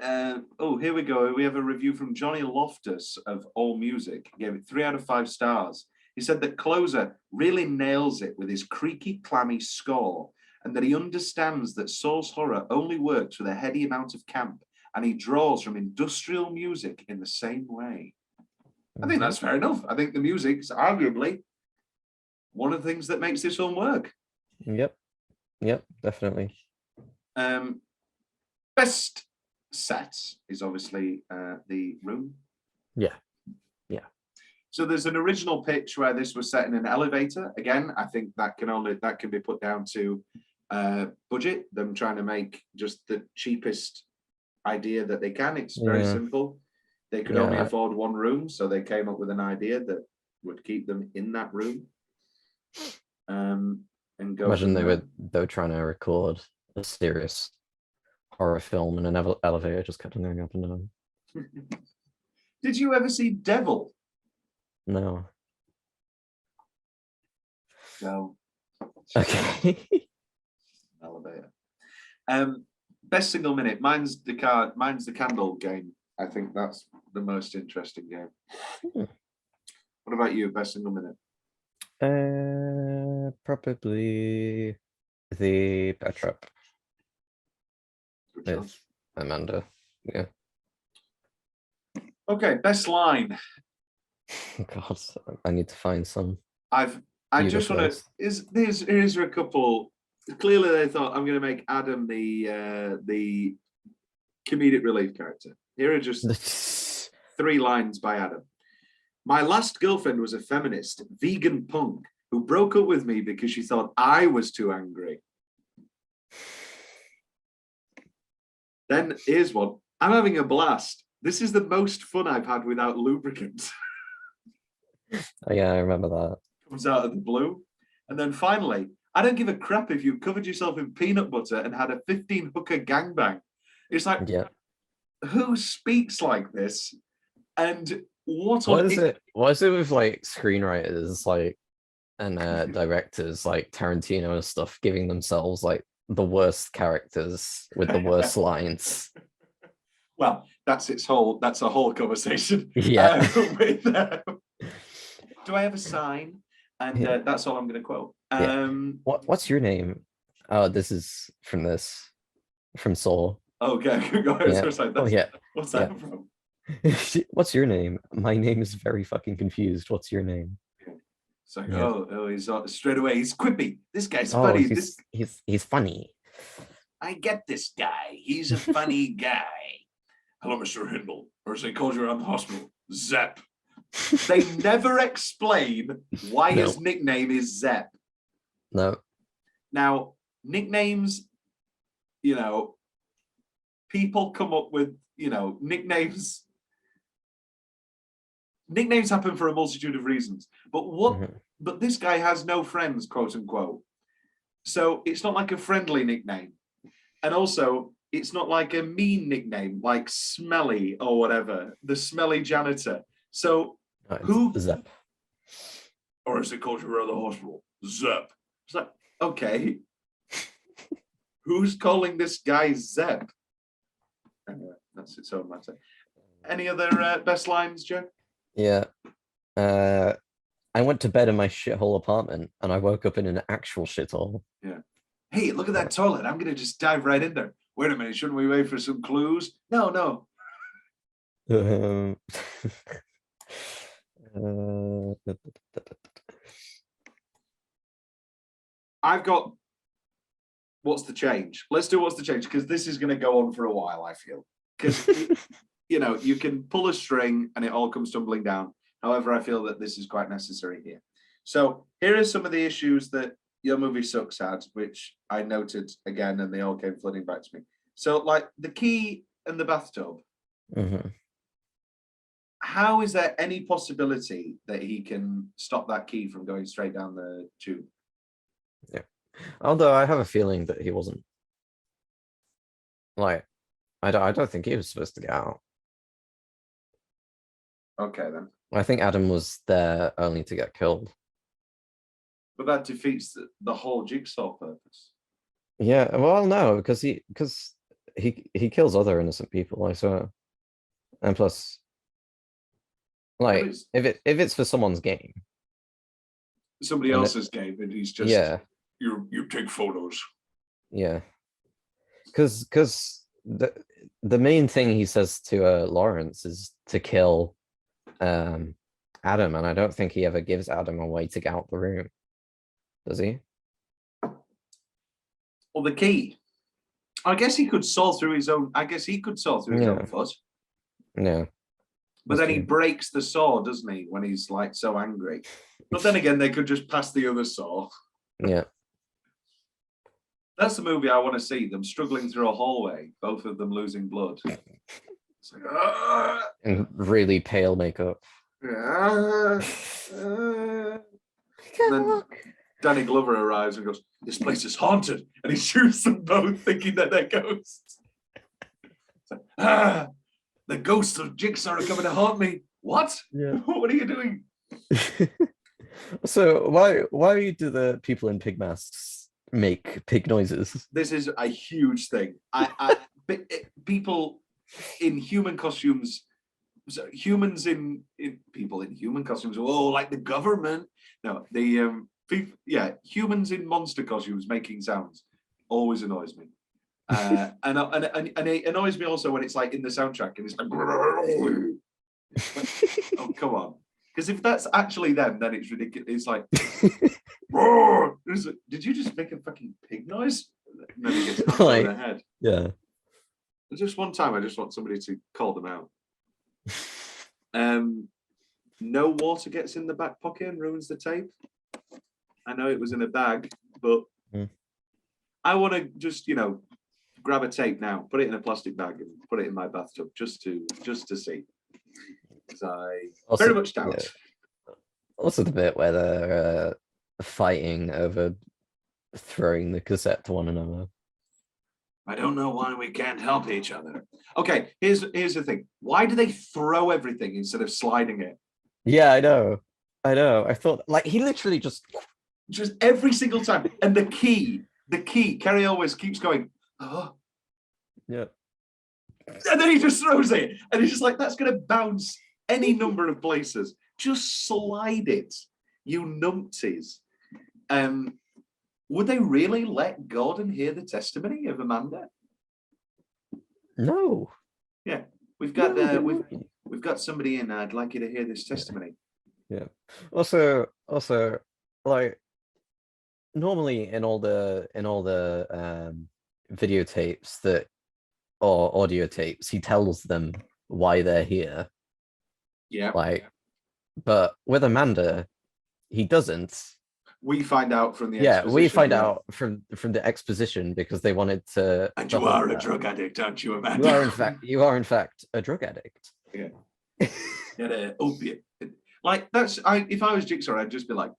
oh, here we go. We have a review from Johnny Loftus of All Music. He gave it 3 out of 5 stars. He said that Closer really nails it with his creaky, clammy score, and that he understands that Saw's horror only works with a heady amount of camp, and he draws from industrial music in the same way. I think that's fair enough. I think the music's arguably one of the things that makes this film work. Yep, definitely. Best set is obviously The Room. Yeah. So there's an original pitch where this was set in an elevator. Again, I think that can be put down to budget, them trying to make just the cheapest idea that they can. It's very simple. They could only afford one room, so they came up with an idea that would keep them in that room. And go. Imagine they were trying to record a serious horror film in an elevator, just kept on going up and down. Did you ever see Devil? No. No. Okay. Elevator. Best single minute. Mine's the Candle game. I think that's the most interesting game. What about you? Best single minute? Probably the Bear Trap with Amanda. Yeah. Okay, best line. God, I need to find some. I just want to. Here's a couple. Clearly, they thought I'm going to make Adam the comedic relief character. Here are just 3 lines by Adam. My last girlfriend was a feminist, vegan punk, who broke up with me because she thought I was too angry. Then here's one. I'm having a blast. This is the most fun I've had without lubricant. Oh, yeah, I remember that. Comes out of the blue. And then finally, I don't give a crap if you covered yourself in peanut butter and had a 15-hooker gangbang. It's like, Yeah. who speaks like this? And what is it? What is it with like screenwriters like and directors like Tarantino and stuff giving themselves like the worst characters with the worst lines? Well, that's a whole conversation. Yeah. Do I have a sign? And that's all I'm going to quote. What's your name? Oh, this is from Soul. Okay, go ahead. Yeah. What's that from? What's your name? My name is very fucking confused. What's your name? So he's straight away. He's quippy. This guy's funny. He's funny. I get this guy. He's a funny guy. Hello, Mr. Hindle. Or as they called you around the hospital, Zep. They never explain why his nickname is Zep. No. Now, nicknames, people come up with, nicknames. Nicknames happen for a multitude of reasons. But but this guy has no friends, quote unquote. So it's not like a friendly nickname. And also, it's not like a mean nickname, like Smelly or whatever, the smelly janitor. So who? Zep. Or as they called you around the hospital, Zep. It's like, okay. Who's calling this guy Zep? Anyway, that's its own matter. Any other best lines, Joe? Yeah. I went to bed in my shithole apartment and I woke up in an actual shithole. Yeah. Hey, look at that toilet. I'm going to just dive right in there. Wait a minute. Shouldn't we wait for some clues? No. I've got what's the change. Let's do what's the change, because this is going to go on for a while, I feel. Because, you can pull a string and it all comes tumbling down. However, I feel that this is quite necessary here. So here are some of the issues that Your Movie Sucks had, which I noted again, and they all came flooding back to me. So, like, the key in the bathtub. How is there any possibility that he can stop that key from going straight down the tube? Yeah. Although I have a feeling that he wasn't. Like, I don't think he was supposed to get out. Okay, then. I think Adam was there only to get killed. But that defeats the whole jigsaw purpose. Yeah, well, no, because he kills other innocent people, I swear. And plus, like, if it's for someone's game, somebody else's game, and he's just you take photos. Yeah, because the main thing he says to Lawrence is to kill Adam, and I don't think he ever gives Adam a way to get out the room, does he? Well, the key. I guess he could saw through his own. I guess he could saw through his own foot. Yeah. But then he breaks the saw, doesn't he, when he's like so angry? But then again, they could just pass the other saw. Yeah. That's the movie I want to see, them struggling through a hallway, both of them losing blood. It's like, and really pale makeup. And then Danny Glover arrives and goes, "This place is haunted," and he shoots them both, thinking that they're ghosts. Like, the ghosts of Jigsaw are coming to haunt me. What? Yeah. What are you doing? So why do the people in pig masks make pig noises? This is a huge thing. People in human costumes, so humans in people in human costumes. Oh, like the government. No, the humans in monster costumes making sounds always annoys me. And it annoys me also when it's like in the soundtrack and it's like, oh, come on. Because if that's actually them, then it's ridiculous. It's like, did you just make a fucking pig noise? And then it gets knocked over their head. Yeah. Just one time, I just want somebody to call them out. No water gets in the back pocket and ruins the tape. I know it was in a bag, but I want to just, grab a tape now, put it in a plastic bag, and put it in my bathtub just to see. Because I very much doubt. Also, the bit where fighting over throwing the cassette to one another. I don't know why we can't help each other. Okay, here's the thing. Why do they throw everything instead of sliding it? Yeah, I know. I thought like he literally just every single time. And the key, Kerry always keeps going, oh. Yeah. And then he just throws it. And he's just like, that's gonna bounce any number of places. Just slide it, you numpties. Would they really let Gordon hear the testimony of Amanda? No. Yeah, we've got we've got somebody in. I'd like you to hear this testimony. Yeah. Also, like normally in all the videotapes that or audio tapes, he tells them why they're here. Yeah. Like, but with Amanda, he doesn't. We find out from the we find out from the exposition because they wanted to. And you are a drug addict, aren't you, Amanda? You are in fact a drug addict. Yeah. You had an opiate. Like if I was Jigsaw, I'd just be like,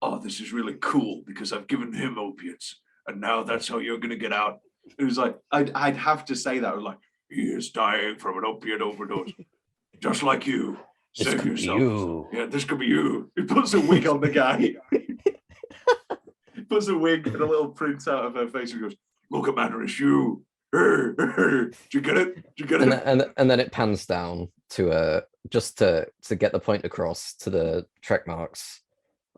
oh, this is really cool because I've given him opiates, and now that's how you're gonna get out. It was like I'd have to say that. I was like, he is dying from an opiate overdose, just like you. Save yourself. You. Yeah, this could be you. He puts a wig on the guy. Puts a wig and a little print out of her face and goes, look, Amanda, it's you. Do you get it? Do you get it? And then it pans down to just to get the point across to the track marks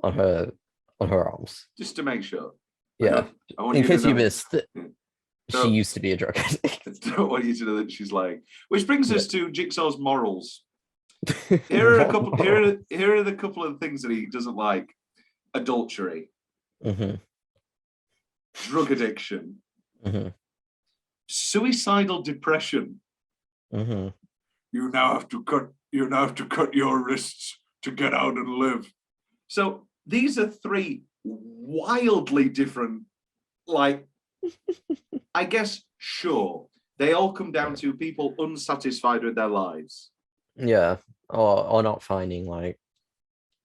on her arms. Just to make sure. Yeah. In case you missed, she used to be a drug addict. I don't want you to know that she's lying. Which brings us to Jigsaw's morals. Here are the couple of things that he doesn't like: adultery, drug addiction, suicidal depression. You now have to cut your wrists to get out and live. So these are three wildly different, like, I guess, sure, they all come down to people unsatisfied with their lives. Yeah, or not finding like,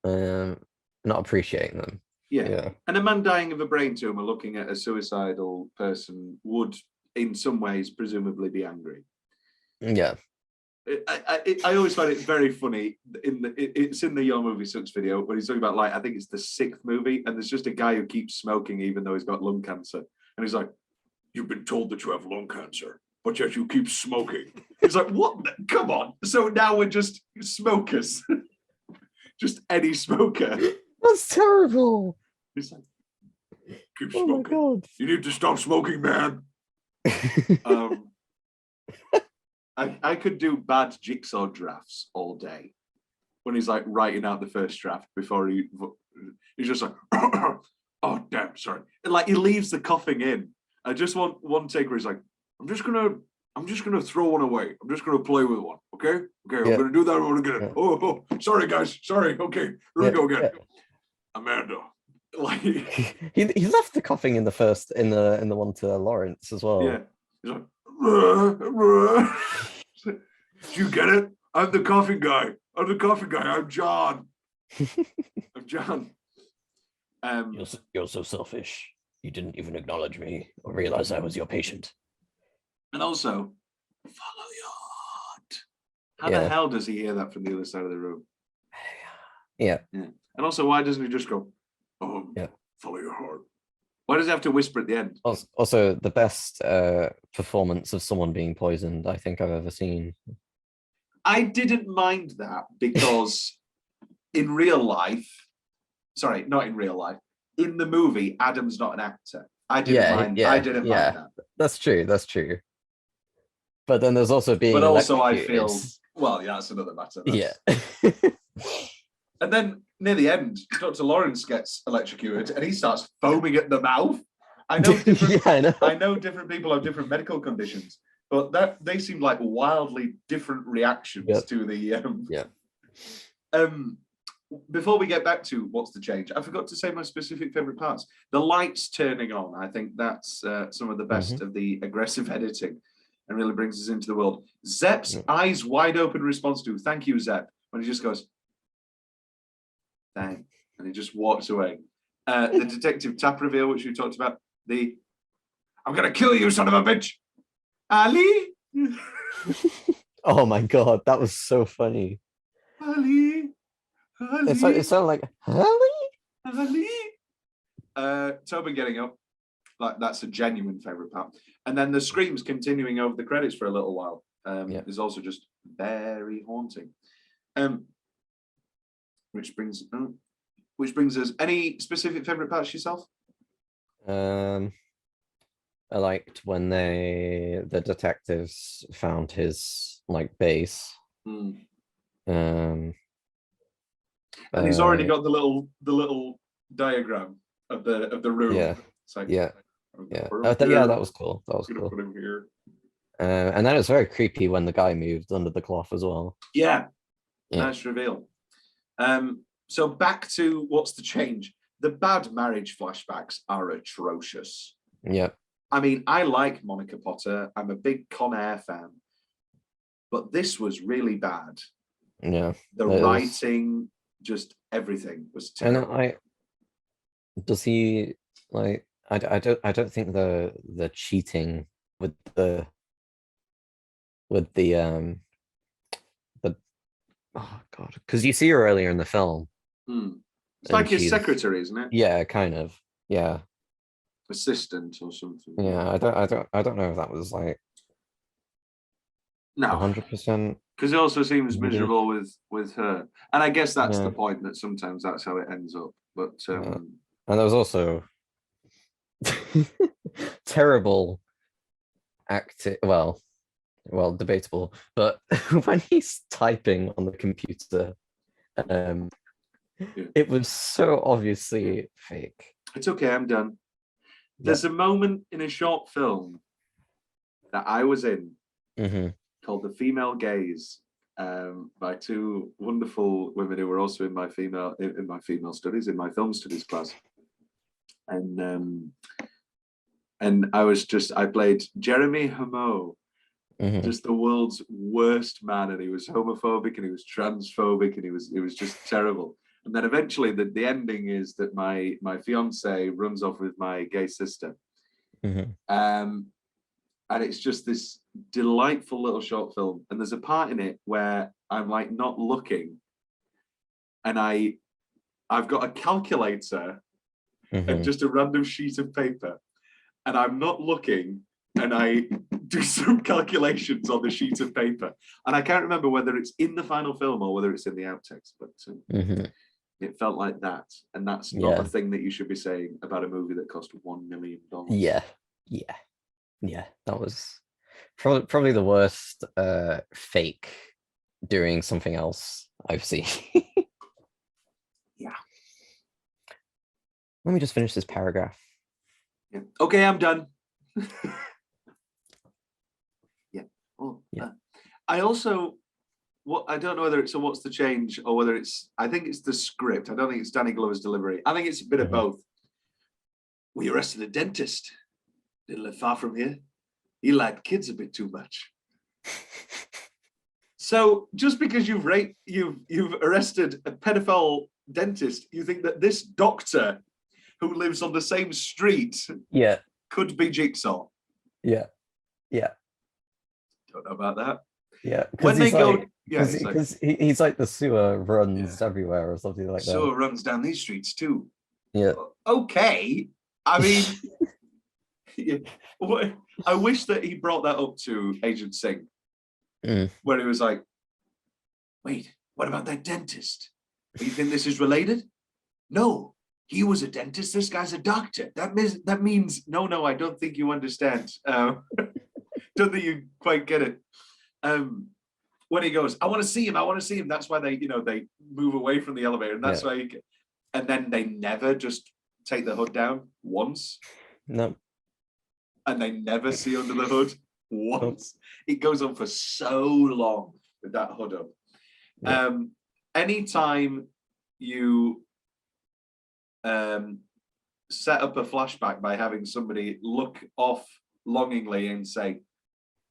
not appreciating them. Yeah. And a man dying of a brain tumor looking at a suicidal person would, in some ways, presumably be angry. Yeah. I always find it very funny. It's in the Your Movie Sucks video when he's talking about, like, I think it's the 6th movie, and there's just a guy who keeps smoking even though he's got lung cancer, and he's like, "You've been told that you have lung cancer, but yet you keep smoking." It's like, what? Come on. So now we're just smokers. Just any smoker. That's terrible. He's like, keep smoking. Oh my God. You need to stop smoking, man. I could do bad Jigsaw drafts all day. When he's like writing out the first draft before he's just like, oh damn, sorry. And like he leaves the coughing in. I just want one take where he's like, I'm just gonna throw one away. I'm just gonna play with one. Okay? I'm gonna do that one again. Yeah. Oh, sorry guys. Sorry. Okay, here we go again. Yeah. Amanda. Like he left the coughing in the first in the one to Lawrence as well. Yeah. He's like, do you get it? I'm the coughing guy. I'm John. I'm John. You're so selfish. You didn't even acknowledge me or realize I was your patient. And also, follow your heart. How the hell does he hear that from the other side of the room? Yeah. And also, why doesn't he just go, follow your heart? Why does he have to whisper at the end? Also, the best performance of someone being poisoned I think I've ever seen. I didn't mind that because in real life, sorry, not in real life, in the movie, Adam's not an actor. I didn't mind that. That's true. But then there's also being. But also, I feel that's another matter. Yeah. And then near the end, Dr. Lawrence gets electrocuted, and he starts foaming at the mouth. I know different people have different medical conditions, but they seem like wildly different reactions to the. Before we get back to what's the change, I forgot to say my specific favorite parts. The lights turning on, I think that's some of the best of the aggressive editing and really brings us into the world. Zepp's eyes wide open response to, thank you, Zepp, when he just goes, thanks. and he just walks away. The detective tap reveal, which we talked about, I'm gonna kill you, son of a bitch, Ali. Oh my god, that was so funny. Ali. It sounded like Ali. Tobin getting up, like that's a genuine favorite part. And then the screams continuing over the credits for a little while is also just very haunting. Which brings us, any specific favorite parts yourself? I liked when the detectives found his like base. And he's already got the little diagram of the room. Yeah. It's like, yeah. Yeah, That was cool. That was cool. Put him here. And then it was very creepy when the guy moved under the cloth as well. Yeah. Nice reveal. So back to what's the change? The bad marriage flashbacks are atrocious. Yeah. I mean, I like Monica Potter. I'm a big Con Air fan. But this was really bad. Yeah. The writing, just everything was terrible. And does he like I don't think the cheating with the oh god, because you see her earlier in the film. It's like his secretary, isn't it? Yeah, kind of. Yeah. Assistant or something. Yeah, I don't know if that was like no 100%. Because it also seems miserable with her, and I guess that's the point, that sometimes that's how it ends up. But and there was also terrible acting. Well, debatable. But when he's typing on the computer, it was so obviously fake. It's okay. I'm done. There's a moment in a short film that I was in called The Female Gaze, by two wonderful women who were also in my film studies class. And I played Jeremy Hameau, just the world's worst man, and he was homophobic and he was transphobic and it was just terrible. And then eventually the ending is that my fiance runs off with my gay sister. And it's just this delightful little short film. And there's a part in it where I'm like not looking, and I've got a calculator and just a random sheet of paper, and I'm not looking, and I do some calculations on the sheet of paper. And I can't remember whether it's in the final film or whether it's in the outtakes, but it felt like that. And that's not the thing that you should be saying about a movie that cost $1 million. Yeah, that was probably the worst fake doing something else I've seen. Yeah. Let me just finish this paragraph. Yeah. Okay, I'm done. I also, I don't know whether it's a what's the change or whether I think it's the script. I don't think it's Danny Glover's delivery. I think it's a bit of both. We arrested a dentist. Didn't live far from here. He liked kids a bit too much. So just because you've arrested a pedophile dentist, you think that this doctor who lives on the same street could be Jigsaw? Yeah. Don't know about that. Yeah. When they go, he's like the sewer runs everywhere or something like that. Sewer runs down these streets too. Yeah. Okay. I mean, I wish that he brought that up to Agent Singh, where he was like, wait, what about that dentist? Do you think this is related? No, he was a dentist. This guy's a doctor. That means no, I don't think you understand. Don't think you quite get it. When he goes, I want to see him. That's why they move away from the elevator, and that's why and then they never just take the hood down once. No. And they never see under the hood once. It goes on for so long with that hood up. Anytime you set up a flashback by having somebody look off longingly and say,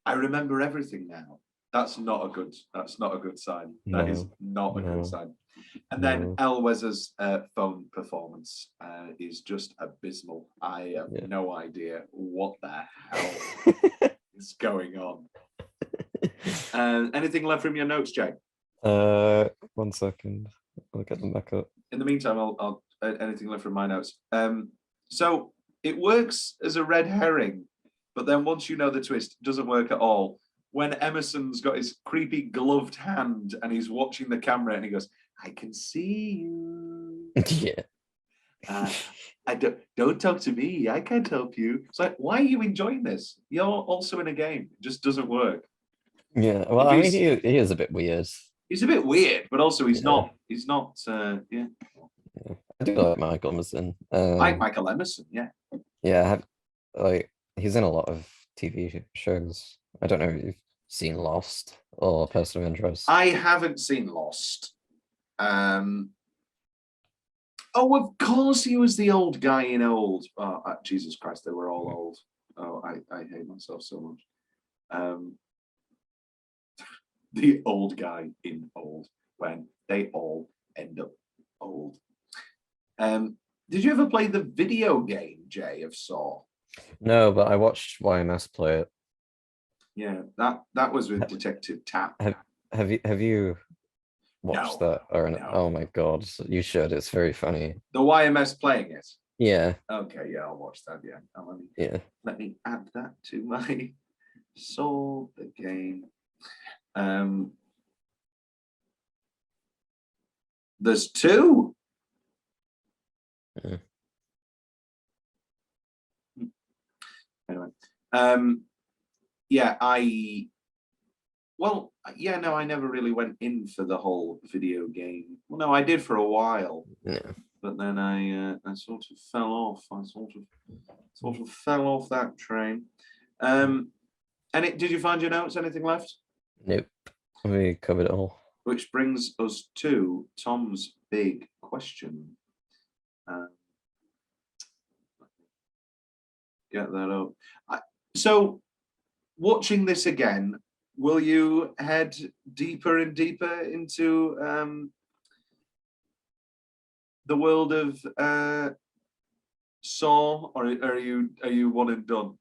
I remember everything now. That's not a good. That's not a good sign. That is not a No. good sign. And then No. El Wez's phone performance is just abysmal. I have no idea what the hell is going on. Anything left from your notes, Jay? 1 second. I'll get them back up. In the meantime, I'll anything left from my notes. So it works as a red herring, but then once you know the twist, it doesn't work at all. When Emerson's got his creepy gloved hand and he's watching the camera and he goes, "I can see you." Yeah. I don't talk to me. I can't help you. It's like, why are you enjoying this? You're also in a game. It just doesn't work. Yeah. Well, I mean, he is a bit weird. He's a bit weird, but also he's not. He's not. Yeah. I do like Michael Emerson. Like Michael Emerson. Yeah. Yeah. He's in a lot of TV shows. I don't know if you've seen Lost or Person of Interest. I haven't seen Lost. Oh, of course he was the old guy in Old. Oh, Jesus Christ, they were all old. Oh, I hate myself so much. The old guy in Old, when they all end up old. Did you ever play the video game, Jay, of Saw? No, but I watched YMS play it. Yeah, that was with Detective Tapp. Have you watched that? Or no. Oh my god, you should. It's very funny. The YMS playing it. Yeah. Okay, yeah, I'll watch that. Yeah. Let me add that to my Saw the game. There's 2. Yeah. Anyway, yeah, I never really went in for the whole video game. Well, no, I did for a while. Yeah. But then I sort of fell off. I sort of fell off that train. Did you find your notes? Anything left? Nope. We covered it all. Which brings us to Tom's big question. Get that up. So, watching this again, will you head deeper and deeper into the world of Saw, or are you one and done?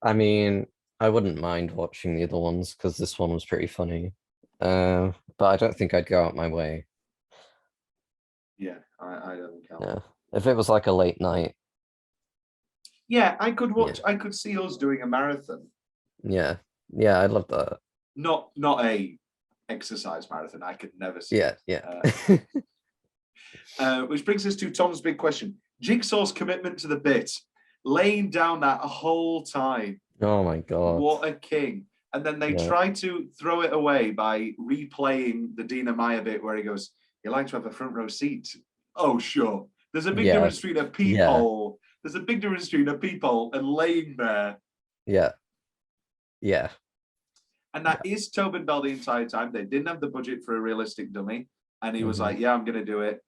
I mean, I wouldn't mind watching the other ones because this one was pretty funny. But I don't think I'd go out my way. Yeah, I don't count. Yeah. If it was like a late night. Yeah, I could watch. Yeah. I could see us doing a marathon. Yeah, yeah, I'd love that. Not a exercise marathon. I could never see. Yeah, it. Yeah. Which brings us to Tom's big question: Jigsaw's commitment to the bit, laying down that whole time. Oh my god! What a king! And then they try to throw it away by replaying the Dina Meyer bit where he goes, "You like to have a front row seat?" Oh, sure. There's a big difference between a peephole. Yeah. There's a big difference between a peephole and laying there. Yeah. Yeah. And that is Tobin Bell the entire time. They didn't have the budget for a realistic dummy. And he was like, yeah, I'm going to do it.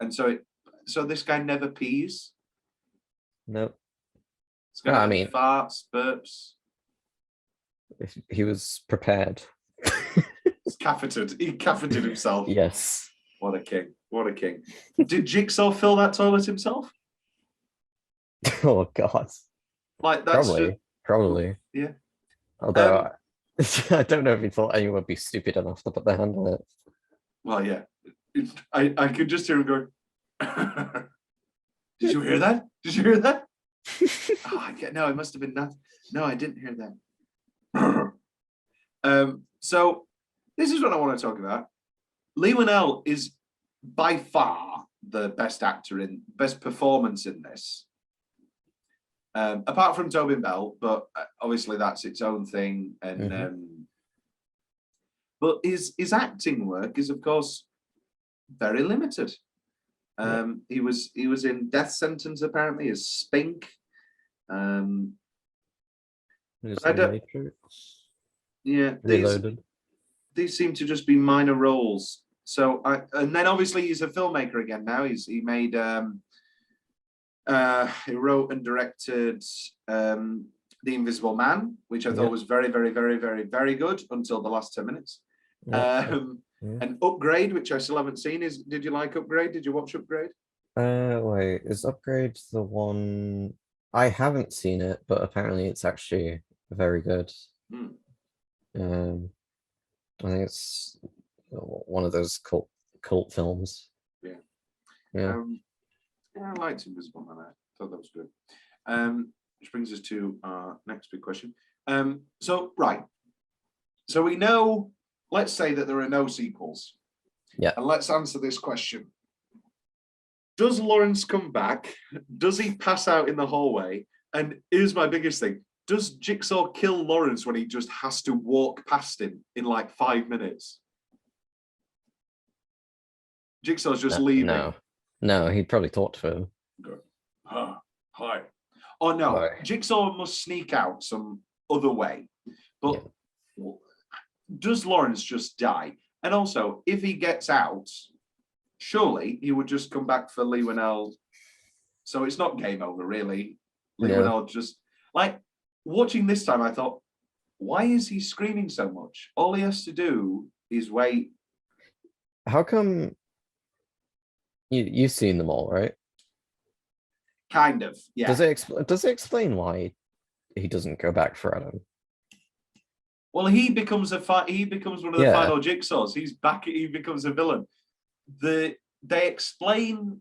And so this guy never pees. Nope. No, I mean, farts, burps. He was prepared. He's cathetered. He cathetered himself. Yes. What a king. What a king. Did Jigsaw fill that toilet himself? Oh, God. Like, that's probably. Yeah. Although, I don't know if he thought anyone would be stupid enough to put their hand on it. Well, yeah. I could just hear him going, did you hear that? Did you hear that? No, it must have been that. No, I didn't hear that. So this is what I want to talk about. Leigh Whannell is by far the best performance in this. Apart from Tobin Bell, but obviously that's its own thing. And but his acting work is, of course, very limited. He was in Death Sentence apparently as Spink. These seem to just be minor roles. So and then obviously he's a filmmaker again now. He made He wrote and directed The Invisible Man, which I thought was very, very, very, very, very good until the last 10 minutes. And Upgrade, which I still haven't seen. Did you like Upgrade? Did you watch Upgrade? Wait, is Upgrade the one? I haven't seen it, but apparently it's actually very good. I think it's one of those cult films. Yeah. I liked Invisible Man. I thought that was good. Which brings us to our next big question. So we know, let's say that there are no sequels. Yeah. And let's answer this question. Does Lawrence come back? Does he pass out in the hallway? And here's my biggest thing. Does Jigsaw kill Lawrence when he just has to walk past him in like 5 minutes? Jigsaw's just leaving. No, he'd probably talk to him. Hi. Oh no, hi. Jigsaw must sneak out some other way. But does Lawrence just die? And also, if he gets out, surely he would just come back for Lee Winnell. So it's not game over, really. Lee Winnell just, like, watching this time, I thought, why is he screaming so much? All he has to do is wait. How come you've seen them all, right? Kind of, yeah. Does it explain why he doesn't go back for Adam? Well, he becomes one of the final Jigsaws. He's back. He becomes a villain. They explain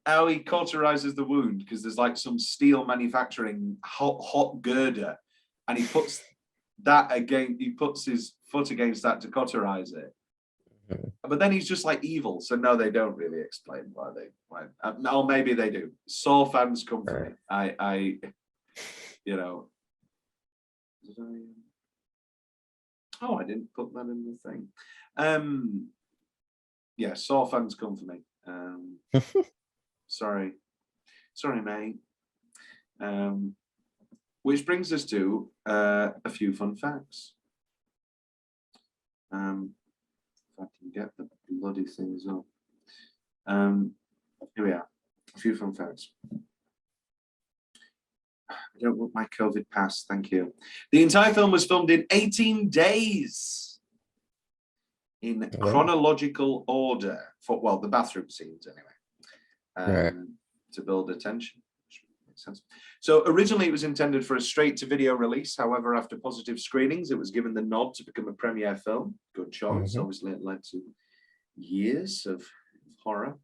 how he cauterizes the wound because there's like some steel manufacturing hot girder, and he puts that again. He puts his foot against that to cauterize it. But then he's just like evil. So no, they don't really explain why. Or maybe they do. Saw fans come for me. I you know. Oh, I didn't put that in the thing. Yeah, Saw fans come for me. Sorry, mate. Which brings us to a few fun facts. If I can get the bloody things up. Here we are. A few fun facts. I don't want my COVID pass, thank you. The entire film was filmed in 18 days in chronological order for, well, the bathroom scenes anyway, to build attention. Which makes sense. So originally it was intended for a straight-to-video release. However, after positive screenings, it was given the nod to become a premiere film. Good choice. Obviously, it led to years of horror.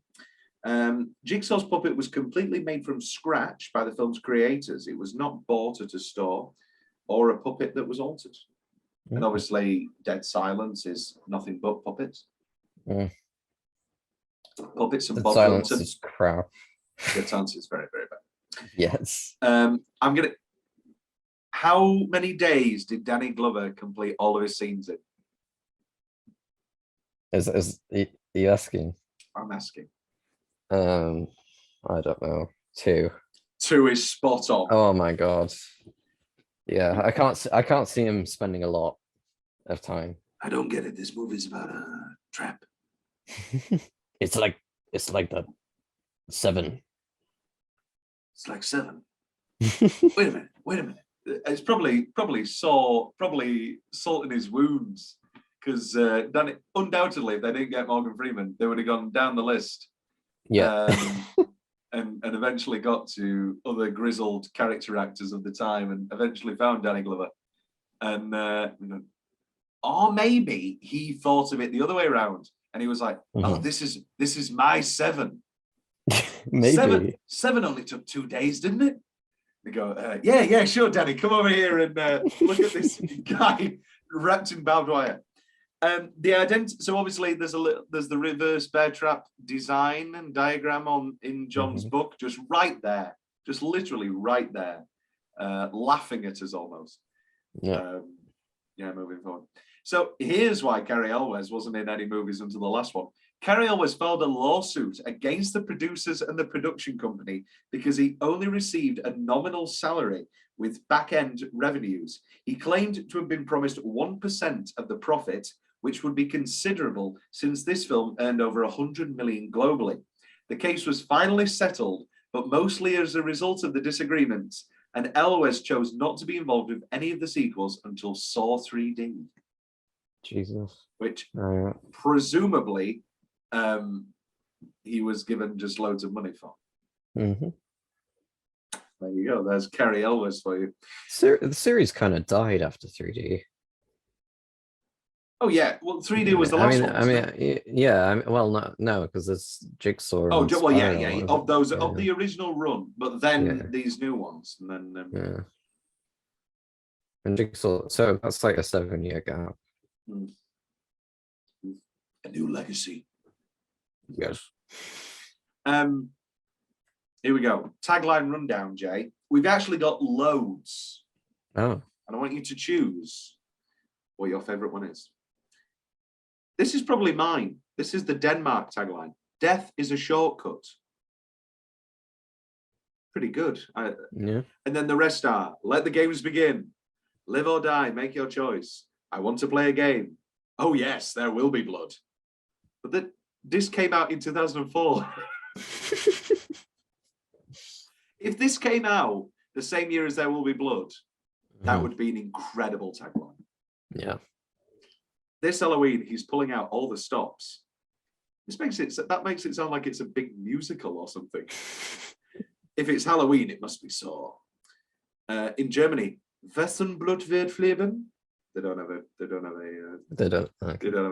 Jigsaw's puppet was completely made from scratch by the film's creators. It was not bought at a store or a puppet that was altered. And obviously, Dead Silence is nothing but puppets. Puppets and Bob Silence Wilton. is crap. Dead Silence is very, very bad. Yes. How many days did Danny Glover complete all of his scenes in? Are you asking? I'm asking. I don't know. 2. 2 is spot on. Oh my god. Yeah, I can't see him spending a lot of time. I don't get it. This movie's about a trap. It's like the 7. It's like 7. Wait a minute. It's probably salting his wounds because undoubtedly if they didn't get Morgan Freeman, they would have gone down the list. Yeah. And eventually got to other grizzled character actors of the time and eventually found Danny Glover. And or maybe he thought of it the other way around and he was like, oh, this is my 7. Maybe. 7 only took 2 days, didn't it? They go, yeah, sure, Danny, come over here and look at this guy wrapped in barbed wire. So obviously there's the reverse bear trap design and diagram in John's book, just right there, just literally right there, laughing at us almost. Moving forward. So here's why Cary Elwes wasn't in any movies until the last one. Cary Elwes filed a lawsuit against the producers and the production company because he only received a nominal salary with back-end revenues. He claimed to have been promised 1% of the profit, which would be considerable since this film earned over 100 million globally. The case was finally settled but mostly as a result of the disagreements, and Elwes chose not to be involved with any of the sequels until Saw 3D. Jesus. Which presumably he was given just loads of money for. Mm-hmm. There you go. There's Cary Elwes for you. The series kind of died after 3D. Oh yeah, well 3D was the last one. Yeah. Well, no, because there's Jigsaw. Oh, well, yeah. Of those, of the original run, but then these new ones, and then and Jigsaw. So that's like a 7-year gap. A new legacy. Yes. Here we go. Tagline rundown, Jay. We've actually got loads. Oh. And I want you to choose what your favorite one is. This is probably mine. This is the Denmark tagline. Death is a shortcut. Pretty good. Yeah. And then the rest are, let the games begin. Live or die, make your choice. I want to play a game. Oh yes, there will be blood. But this came out in 2004. If this came out the same year as There Will Be Blood, that would be an incredible tagline. Yeah. This Halloween, he's pulling out all the stops. That makes it sound like it's a big musical or something. If it's Halloween, it must be Saw. In Germany, Wessen Blut wird fliegen? They don't have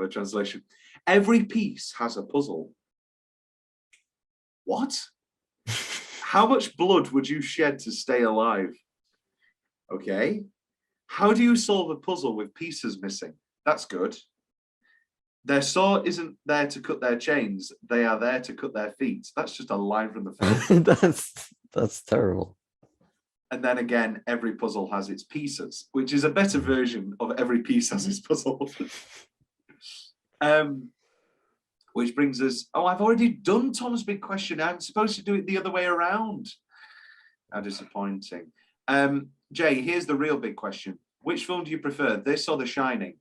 a translation. Every piece has a puzzle. What? How much blood would you shed to stay alive? Okay. How do you solve a puzzle with pieces missing? That's good. Their saw isn't there to cut their chains. They are there to cut their feet. That's just a line from the film. That's terrible. And then again, every puzzle has its pieces, which is a better version of every piece has its puzzle. Which brings us, I've already done Tom's big question. I'm supposed to do it the other way around. How disappointing. Jay, here's the real big question. Which film do you prefer, this or The Shining?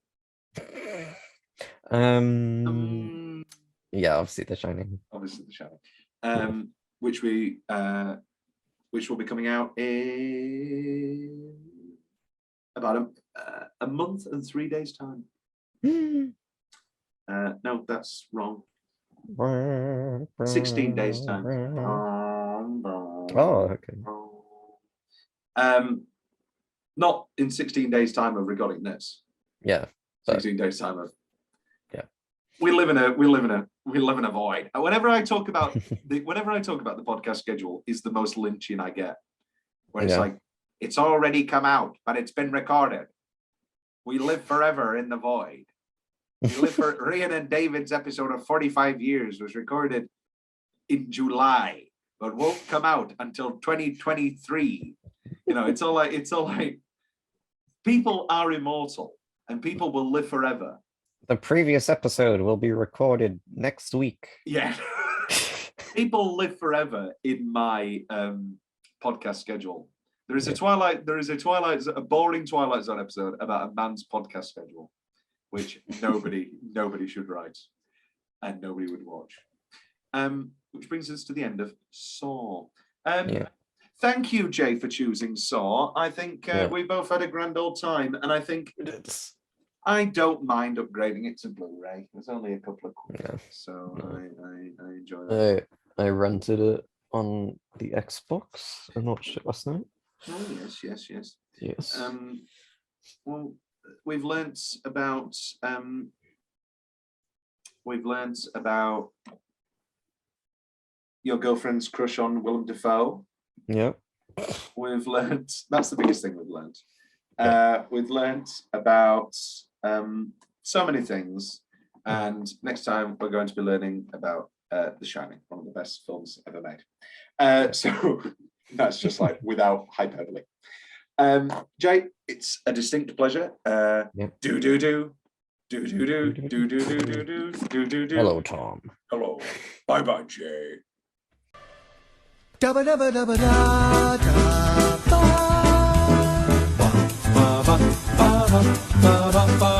Yeah, obviously The Shining. Obviously The Shining. Which will be coming out in about a month and 3 days time. No, that's wrong. 16 days time. Oh, okay. Not in 16 days time of recording this. Yeah. 16 days time of. Yeah. We live in a void. Whenever I talk about the podcast schedule is the most lynching I get. Where it's like, it's already come out, but it's been recorded. We live forever in the void. We live for Ryan and David's episode of 45 Years was recorded in July, but won't come out until 2023. You know, it's all like people are immortal and people will live forever. The previous episode will be recorded next week. Yeah. People live forever in my podcast schedule. There is a boring Twilight Zone episode about a man's podcast schedule, which nobody should write and nobody would watch. Which brings us to the end of Saw. Thank you, Jay, for choosing Saw. I think we both had a grand old time, and I think I don't mind upgrading it to Blu-ray. There's only a couple of quid, so I enjoy that. I rented it on the Xbox and watched it last night. Oh yes. Well, we've learnt about your girlfriend's crush on Willem Dafoe. Yeah. We've learnt, that's the biggest thing we've learnt. We've learnt about so many things, and next time we're going to be learning about The Shining, one of the best films ever made. So that's just like without hyperbole. Jay, it's a distinct pleasure. Do. Hello, Tom. Hello. Bye, Jay. Dabba dabba dabba da da ba ba ba ba ba ba ba ba.